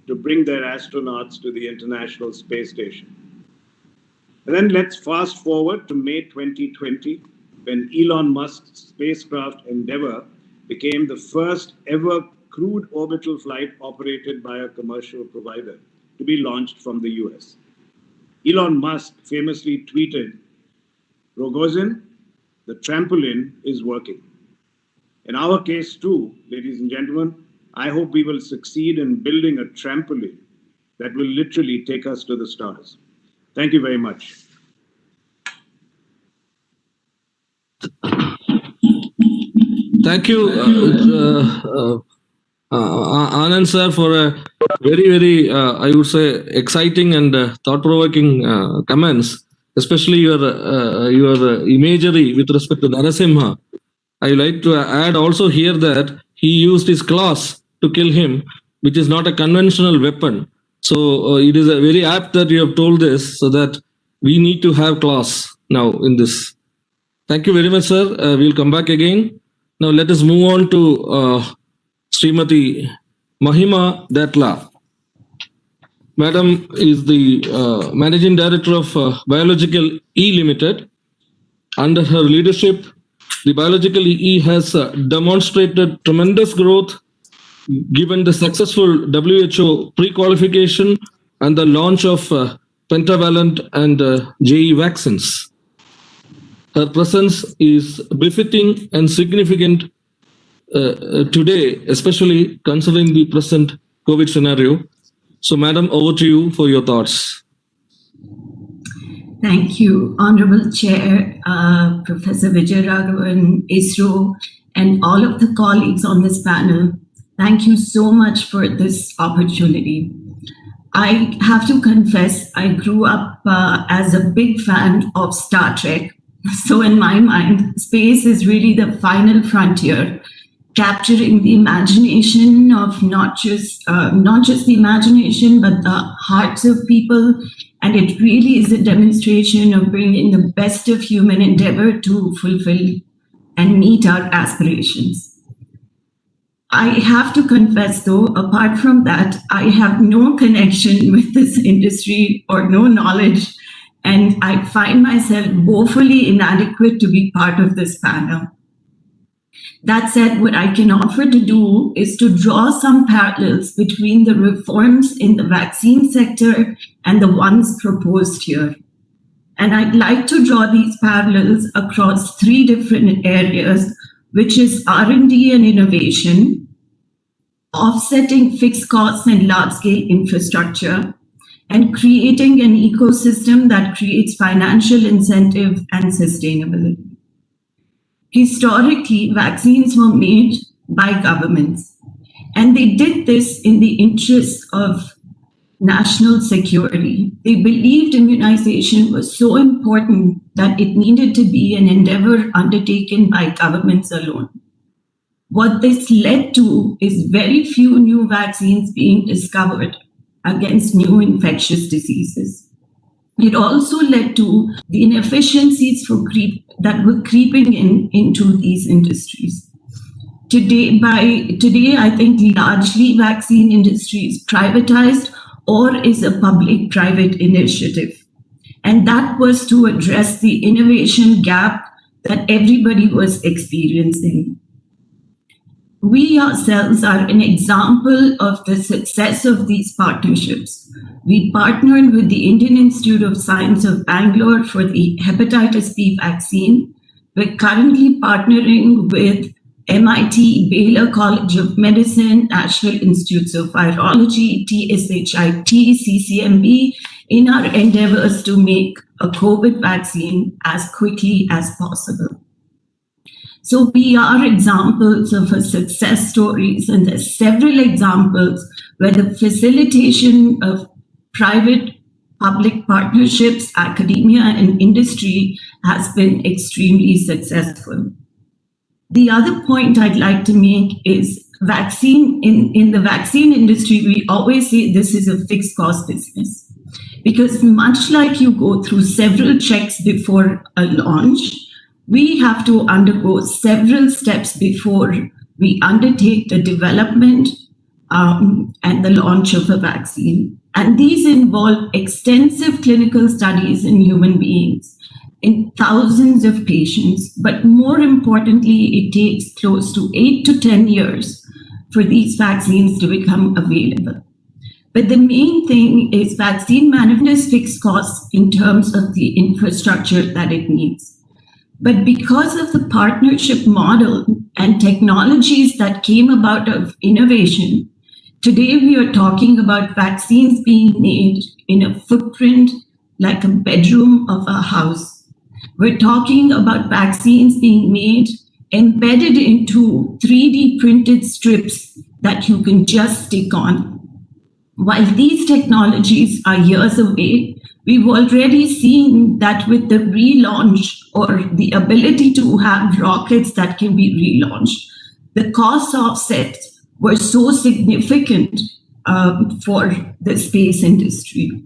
to bring their astronauts to the International Space Station. And then let's fast forward to May 2020, when Elon Musk's spacecraft Endeavour became the first ever crewed orbital flight operated by a commercial provider to be launched from the US. Elon Musk famously tweeted, "Rogozin, the trampoline is working." In our case too, ladies and gentlemen, I hope we will succeed in building a trampoline that will literally take us to the stars. Thank you very much. Thank you, Anand sir, for a very, I would say, exciting and thought-provoking comments, especially your imagery with respect to Narasimha. I like to add also here that he used his claws to kill him, which is not a conventional weapon. So it is very apt that you have told this, so that we need to have claws now in this. Thank you very much, sir. We'll come back again. Now let us move on to Srimati Mahima Datla. Madam is the Managing Director of Biological E Limited. Under her leadership, the Biological EE has demonstrated tremendous growth given the successful WHO pre-qualification and the launch of pentavalent and JE vaccines. Her presence is befitting and significant today, especially considering the present COVID scenario. So, Madam, over to you for your thoughts. Thank you, Honorable Chair, Professor Vijay Raghavan, ISRO, and all of the colleagues on this panel. Thank you so much for this opportunity. I have to confess, I grew up as a big fan of Star Trek. So in my mind, space is really the final frontier. capturing the imagination of not just the imagination, but the hearts of people. And it really is a demonstration of bringing the best of human endeavor to fulfill and meet our aspirations. I have to confess, though, apart from that, I have no connection with this industry or no knowledge, and I find myself woefully inadequate to be part of this panel. That said, what I can offer to do is to draw some parallels between the reforms in the vaccine sector and the ones proposed here. And I'd like to draw these parallels across three different areas, which is R&D and innovation, offsetting fixed costs and large-scale infrastructure, and creating an ecosystem that creates financial incentive and sustainability. Historically, vaccines were made by governments, and they did this in the interest of national security. They believed immunization was so important that it needed to be an endeavor undertaken by governments alone. What this led to is very few new vaccines being discovered against new infectious diseases. It also led to the inefficiencies that were creeping into these industries. Today, I think largely vaccine industry is privatized or is a public-private initiative. And that was to address the innovation gap that everybody was experiencing. We ourselves are an example of the success of these partnerships. We partnered with the Indian Institute of Science of Bangalore for the hepatitis B vaccine. We're currently partnering with MIT, Baylor College of Medicine, National Institutes of Virology, TSHIT, CCMB, in our endeavors to make a COVID vaccine as quickly as possible. So we are examples of a success stories, and there's several examples where the facilitation of private-public partnerships, academia, and industry has been extremely successful. The other point I'd like to make is vaccine. In the vaccine industry, we always say this is a fixed cost business, because much like you go through several checks before a launch, we have to undergo several steps before we undertake the development and the launch of a vaccine. And these involve extensive clinical studies in human beings, in thousands of patients. But more importantly, it takes close to 8 to 10 years for these vaccines to become available. But the main thing is vaccine management is fixed costs in terms of the infrastructure that it needs. But because of the partnership model and technologies that came about of innovation, today we are talking about vaccines being made in a footprint like a bedroom of a house. We're talking about vaccines being made embedded into 3D printed strips that you can just stick on. While these technologies are years away, we've already seen that with the relaunch or the ability to have rockets that can be relaunched, the cost offsets were so significant for the space industry.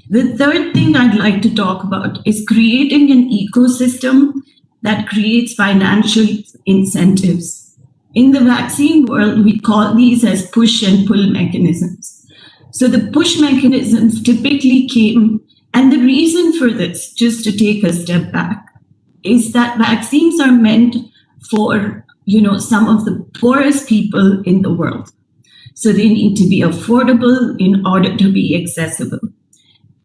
The third thing I'd like to talk about is creating an ecosystem that creates financial incentives. In the vaccine world, we call these as push and pull mechanisms. So the push mechanisms typically came, and the reason for this, just to take a step back, is that vaccines are meant for, some of the poorest people in the world. So they need to be affordable in order to be accessible.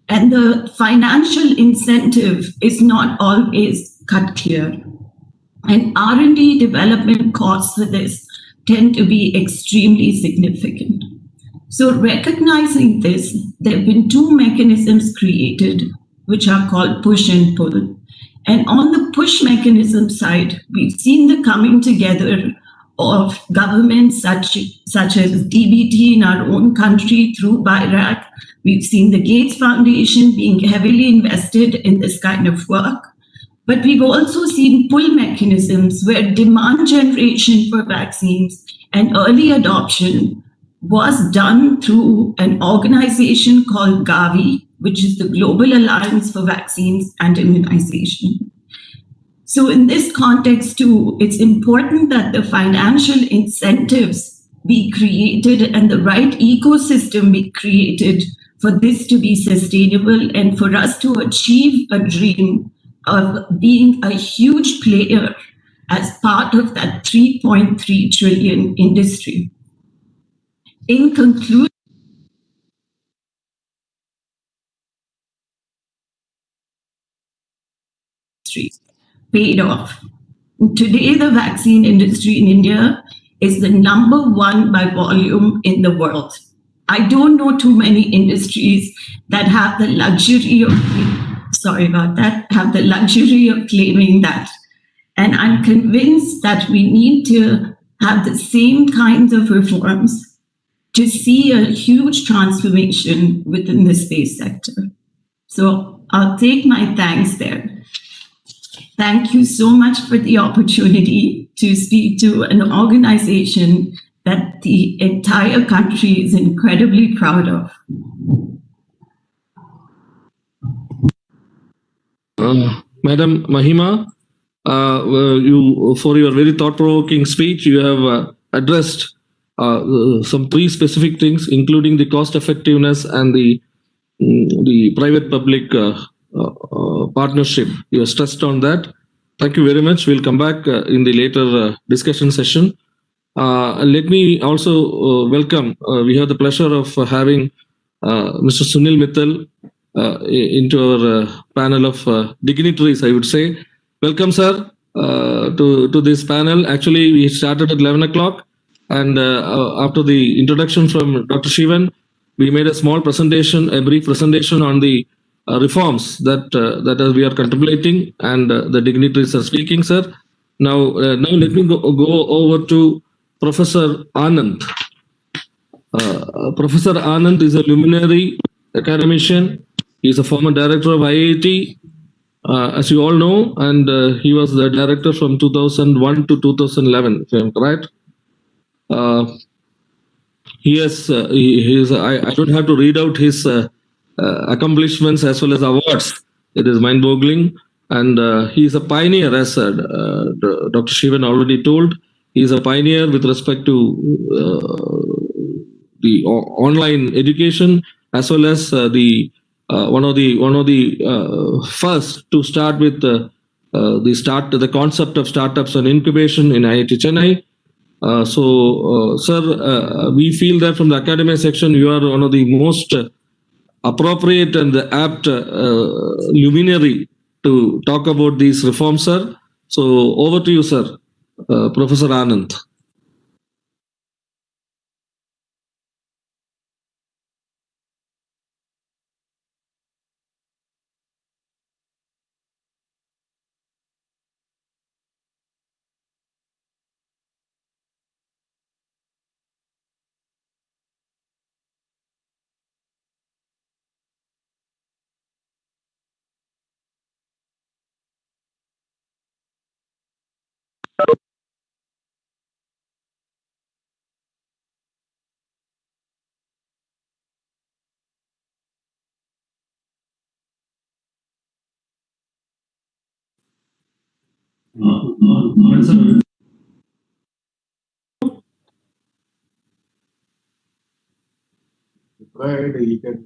And the financial incentive is not always cut clear. And R&D development costs for this tend to be extremely significant. So recognizing this, there have been two mechanisms created, which are called push and pull. And on the push mechanism side, we've seen the coming together of governments such as DBT in our own country through BIRAC. We've seen the Gates Foundation being heavily invested in this kind of work. But we've also seen pull mechanisms where demand generation for vaccines and early adoption was done through an organization called Gavi, which is the Global Alliance for Vaccines and Immunization. So, in this context, too, it's important that the financial incentives be created and the right ecosystem be created for this to be sustainable and for us to achieve a dream of being a huge player as part of that 3.3 trillion industry. In conclusion, paid off. Today, the vaccine industry in India is the number one by volume in the world. I don't know too many industries that have the luxury of, have the luxury of claiming that. And I'm convinced that we need to have the same kinds of reforms to see a huge transformation within the space sector. So I'll take my thanks there. Thank you so much for the opportunity to speak to an organization that the entire country is incredibly proud of. Madam Mahima, you for your very thought-provoking speech, you have addressed some three specific things, including the cost effectiveness and the private-public partnership. You have stressed on that. Thank you very much. We'll come back in the later discussion session. Let me also welcome. We have the pleasure of having Mr. Sunil Mittal into our panel of dignitaries, I would say. Welcome, sir, to this panel. Actually, we started at 11 o'clock, and after the introduction from Dr. Shivan, we made a small presentation, a brief presentation on the reforms that we are contemplating, and the dignitaries are speaking, sir. Now let me go over to Professor Anand. Professor Anand is a luminary academician. He is a former director of IIT, as you all know, and he was the director from 2001 to 2011, if I'm correct. He has, I don't have to read out his accomplishments as well as awards. It is mind-boggling. And he is a pioneer, as Dr. Shivan already told. He is a pioneer with respect to the online education, as well as the one of the first to start with the concept of startups and incubation in IIT Chennai. Sir, we feel that from the academia section, you are one of the most appropriate and apt luminary to talk about these reforms, sir. So over to you, sir, Professor Anand. Required, you can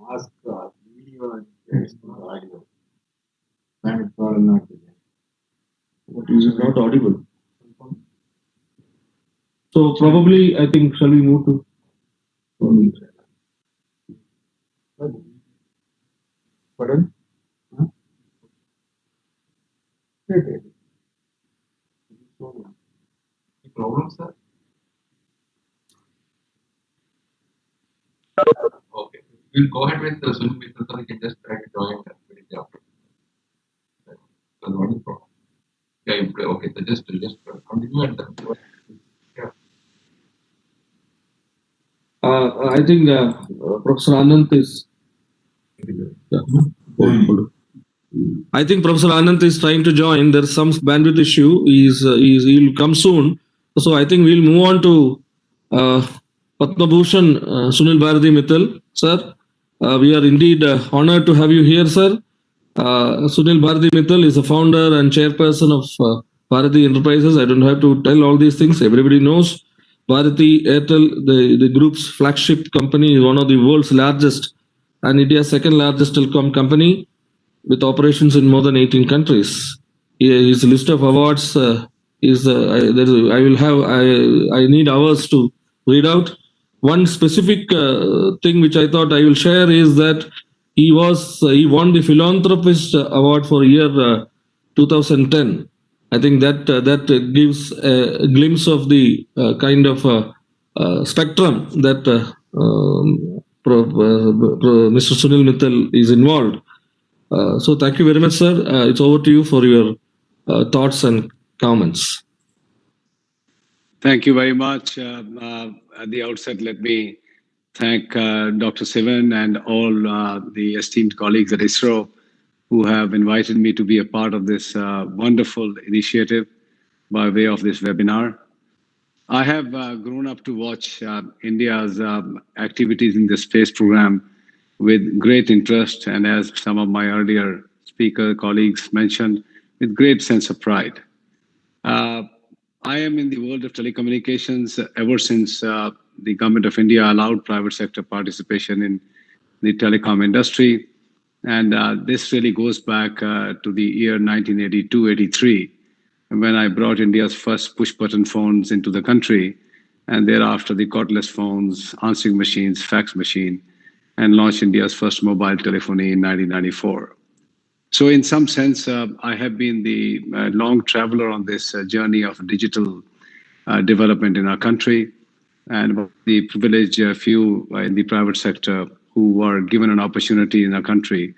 mask video and audio. And it's all not there. But it is not audible. So probably, I think, shall we move to? Pardon? Huh? Any problem, sir? Okay. We'll go ahead with the Zoom people so we can just try to join immediately after. So what is the problem? Yeah, you play. Okay, so just continue and then. Yeah. I think Professor Anand is. Yeah. Hold on. I think Professor Anant is trying to join. There's some bandwidth issue. He'll come soon. So I think we'll move on to Padma Bhushan Sunil Bharati Mittal. Sir, we are indeed honored to have you here, sir. Sunil Bharati Mittal is the founder and chairperson of Bharati Enterprises. I don't have to tell all these things. Everybody knows. Bharati Airtel, the group's flagship company, is one of the world's largest and India's second largest telecom company with operations in more than 18 countries. His list of awards is I need hours to read out. One specific thing which I thought I will share is that he won the Philanthropist Award for year 2010. I think that gives a glimpse of the kind of spectrum that Mr. Sunil Mittal is involved. So thank you very much, sir. It's over to you for your thoughts and comments. Thank you very much. At the outset, let me thank Dr. Sivan and all the esteemed colleagues at ISRO who have invited me to be a part of this wonderful initiative by way of this webinar. I have grown up to watch India's activities in the space program with great interest, and as some of my earlier speaker colleagues mentioned, with great sense of pride. I am in the world of telecommunications ever since the government of India allowed private sector participation in the telecom industry. And this really goes back to the year 1982-83, when I brought India's first push-button phones into the country, and thereafter the cordless phones, answering machines, fax machine, and launched India's first mobile telephony in 1994. So in some sense, I have been the long traveler on this journey of digital development in our country, and the privileged few in the private sector who were given an opportunity in our country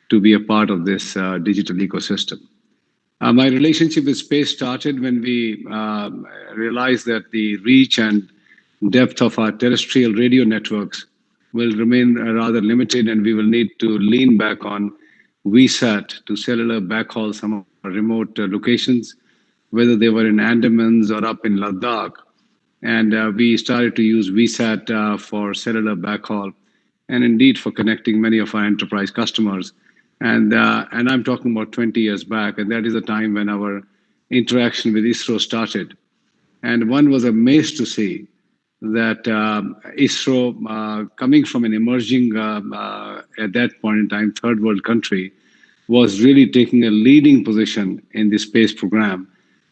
to be a part of this digital ecosystem. My relationship with space started when we realized that the reach and depth of our terrestrial radio networks will remain rather limited, and we will need to lean back on VSAT to cellular backhaul some of our remote locations, whether they were in Andamans or up in Ladakh. And we started to use VSAT for cellular backhaul, and indeed for connecting many of our enterprise customers. And I'm talking about 20 years back, and that is the time when our interaction with ISRO started. And one was amazed to see that ISRO, coming from an emerging, at that point in time, third world country, was really taking a leading position in the space program.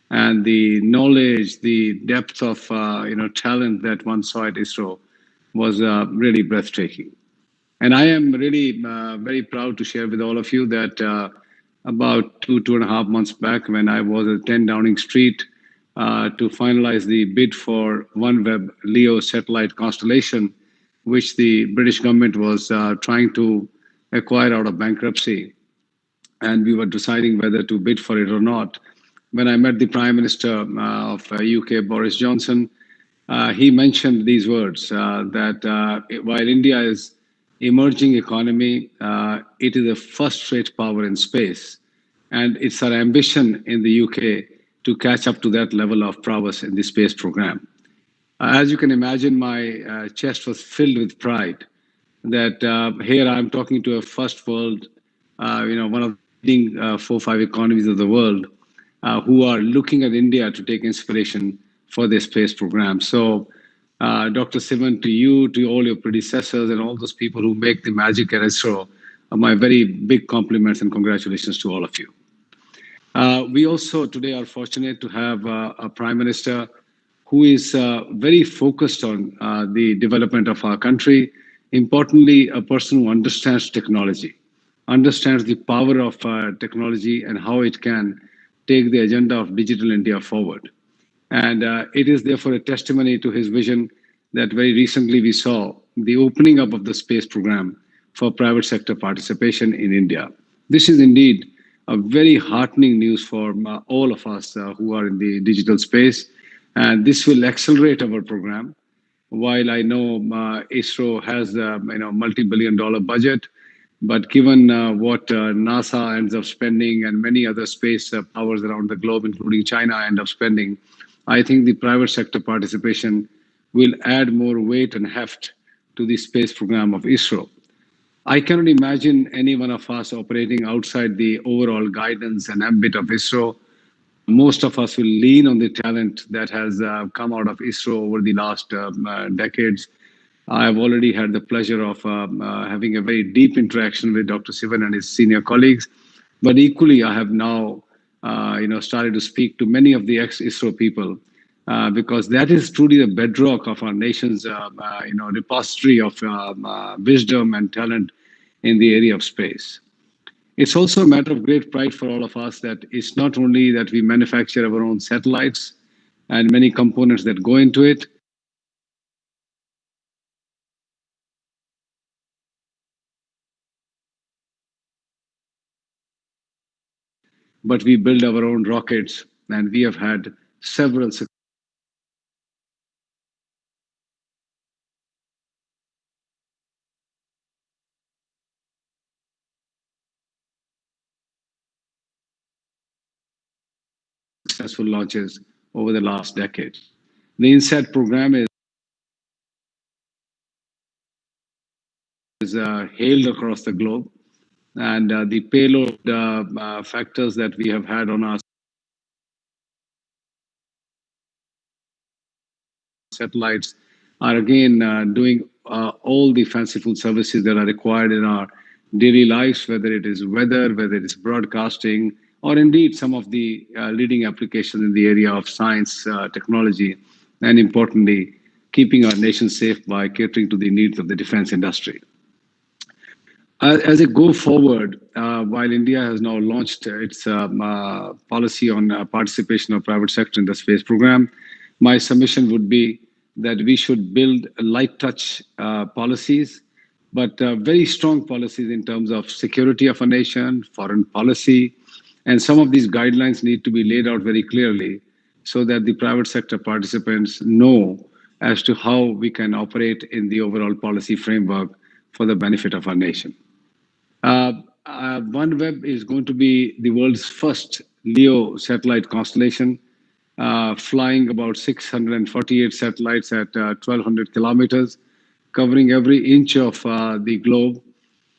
And the knowledge, the depth of talent that one saw at ISRO was really breathtaking. And I am really very proud to share with all of you that about 2.5 months back, when I was at 10 Downing Street to finalize the bid for OneWeb LEO satellite constellation, which the British government was trying to acquire out of bankruptcy, and we were deciding whether to bid for it or not. When I met the Prime Minister of UK, Boris Johnson, he mentioned these words, that while India is emerging economy, it is a first-rate power in space. And it's our ambition in the UK to catch up to that level of prowess in the space program. As you can imagine, my chest was filled with pride that here I'm talking to a first world, one of the leading 4-5 economies of the world, who are looking at India to take inspiration for their space program. So, Dr. Sivan, to you, to all your predecessors, and all those people who make the magic at ISRO, my very big compliments and congratulations to all of you. We also today are fortunate to have a Prime Minister who is very focused on the development of our country. Importantly, a person who understands technology, understands the power of technology and how it can take the agenda of digital India forward. And it is therefore a testimony to his vision that very recently we saw the opening up of the space program for private sector participation in India. This is indeed a very heartening news for all of us who are in the digital space. And this will accelerate our program. While I know ISRO has a multi-billion-dollar budget, But given what NASA ends up spending and many other space powers around the globe, including China, end up spending, I think the private sector participation will add more weight and heft to the space program of ISRO. I cannot imagine any one of us operating outside the overall guidance and ambit of ISRO. Most of us will lean on the talent that has come out of ISRO over the last decades. I've already had the pleasure of having a very deep interaction with Dr. Sivan and his senior colleagues. But equally, I have now, started to speak to many of the ex-ISRO people because that is truly the bedrock of our nation's, repository of wisdom and talent in the area of space. It's also a matter of great pride for all of us that it's not only that we manufacture our own satellites and many components that go into it, but we build our own rockets, and we have had several successful launches over the last decade. The INSAT program is hailed across the globe, and the payload factors that we have had on our satellites are again doing all the fanciful services that are required in our daily lives, whether it is weather, whether it is broadcasting, or indeed some of the leading applications in the area of science, technology, and importantly, keeping our nation safe by catering to the needs of the defense industry. As it go forward, while India has now launched its policy on participation of private sector in the space program, my submission would be that we should build light touch policies, but very strong policies in terms of security of a nation, foreign policy, and some of these guidelines need to be laid out very clearly so that the private sector participants know as to how we can operate in the overall policy framework for the benefit of our nation. OneWeb is going to be the world's first LEO satellite constellation, flying about 648 satellites at 1,200 kilometers, covering every inch of the globe.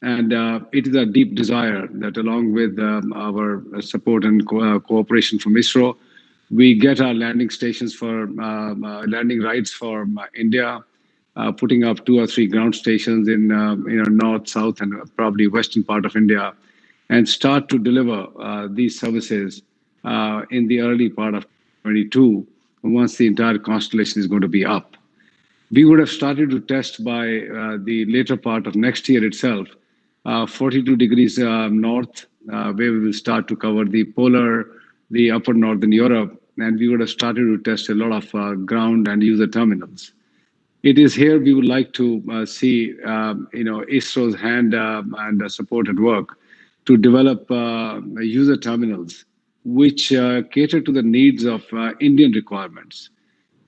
And it is a deep desire that, along with our support and cooperation from ISRO, we get our landing stations for landing rights for India, putting up 2 or 3 ground stations in north, south, and probably western part of India, and start to deliver these services in the early part of 22, once the entire constellation is going to be up. We would have started to test by the later part of next year itself, 42 degrees north, where we will start to cover the polar, the upper northern Europe, and we would have started to test a lot of ground and user terminals. It is here we would like to see, ISRO's hand and support at work to develop user terminals which cater to the needs of Indian requirements.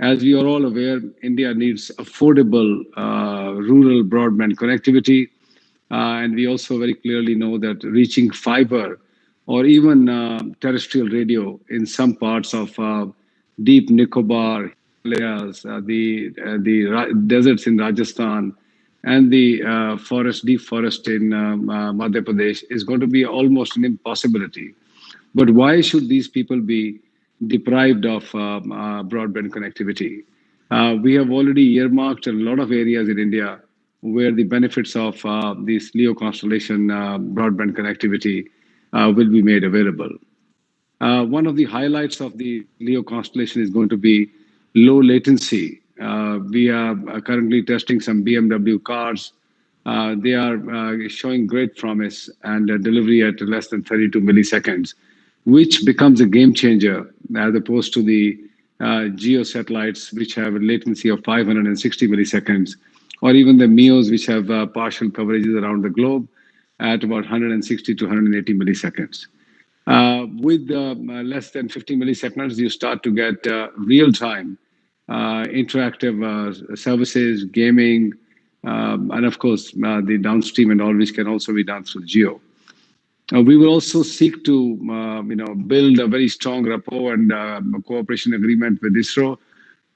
As we are all aware, India needs affordable rural broadband connectivity. And we also very clearly know that reaching fiber or even terrestrial radio in some parts of deep Nicobar, Himalayas, the deserts in Rajasthan, and the deep forest in Madhya Pradesh is going to be almost an impossibility. But why should these people be deprived of broadband connectivity? We have already earmarked a lot of areas in India where the benefits of this LEO constellation broadband connectivity will be made available. One of the highlights of the LEO constellation is going to be low latency. We are currently testing some BMW cars. They are showing great promise and delivery at less than 32 milliseconds, which becomes a game changer as opposed to the geo satellites, which have a latency of 560 milliseconds, or even the MEOs, which have partial coverages around the globe at about 160 to 180 milliseconds. With less than 50 milliseconds, you start to get real-time interactive services, gaming, and of course, the downstream and all, which can also be done through geo. We will also seek to, build a very strong rapport and cooperation agreement with ISRO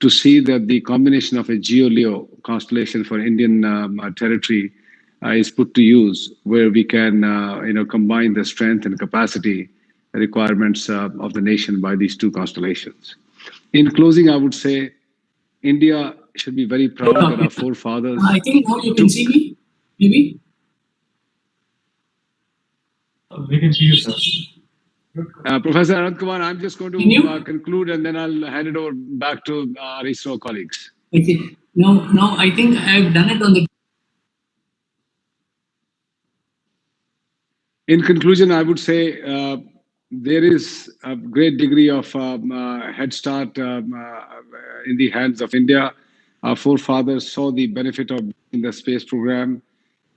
to see that the combination of a GEO-LEO constellation for Indian territory is put to use, where we can, combine the strength and capacity requirements of the nation by these two constellations. In closing, I would say India should be very proud that our forefathers. I think now you can see me, maybe. We can see you, sir. Professor Anand Kumar, I'm just going to conclude and then I'll hand it over back to our ISRO colleagues. Okay. Now I think I've done it on the. In conclusion, I would say there is a great degree of head start in the hands of India. Our forefathers saw the benefit of in the space program.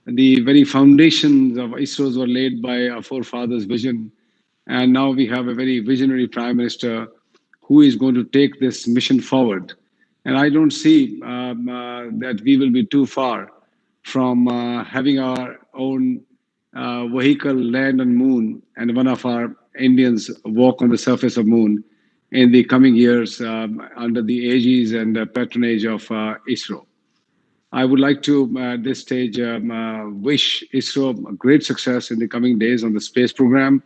The very foundations of ISROs were laid by our forefathers' vision. And now we have a very visionary Prime Minister who is going to take this mission forward. And I don't see that we will be too far from having our own vehicle land on moon and one of our Indians walk on the surface of moon in the coming years under the aegis and patronage of ISRO. I would like to, at this stage, wish ISRO great success in the coming days on the space program.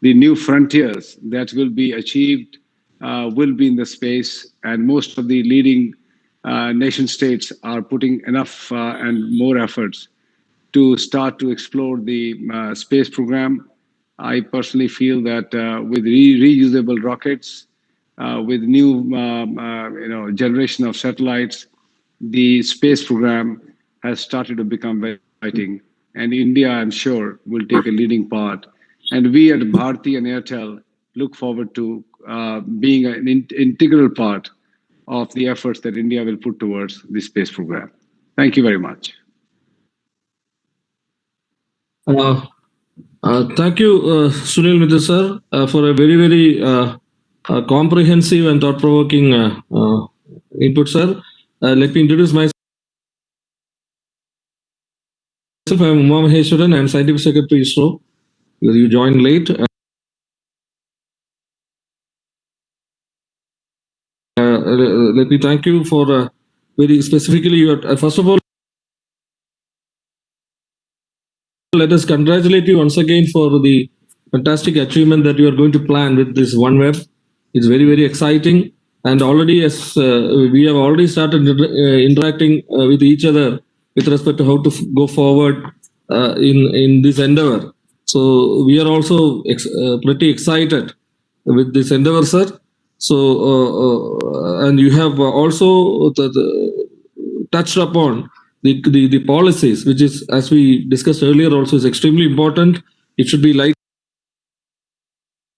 The new frontiers that will be achieved will be in the space, and most of the leading nation states are putting enough and more efforts to start to explore the space program. I personally feel that with reusable rockets, with new generation of satellites, the space program has started to become very exciting, and India, I'm sure, will take a leading part. And we at Bharti and Airtel look forward to being an integral part of the efforts that India will put towards the space program. Thank you very much. Thank you, Sunil Mitra sir, for a very, very comprehensive and thought-provoking input, sir. Let me introduce myself. I'm Uma Maheshwaran. I'm Scientific Secretary ISRO. You joined late. Let me thank you for very specifically your, first of all, let us congratulate you once again for the fantastic achievement that you are going to plan with this OneWeb. It's very, very exciting. And already, as we have already started interacting with each other with respect to how to go forward in this endeavor. So we are also pretty excited with this endeavor, sir. So, and you have also touched upon the policies, which is, as we discussed earlier, also is extremely important. It should be like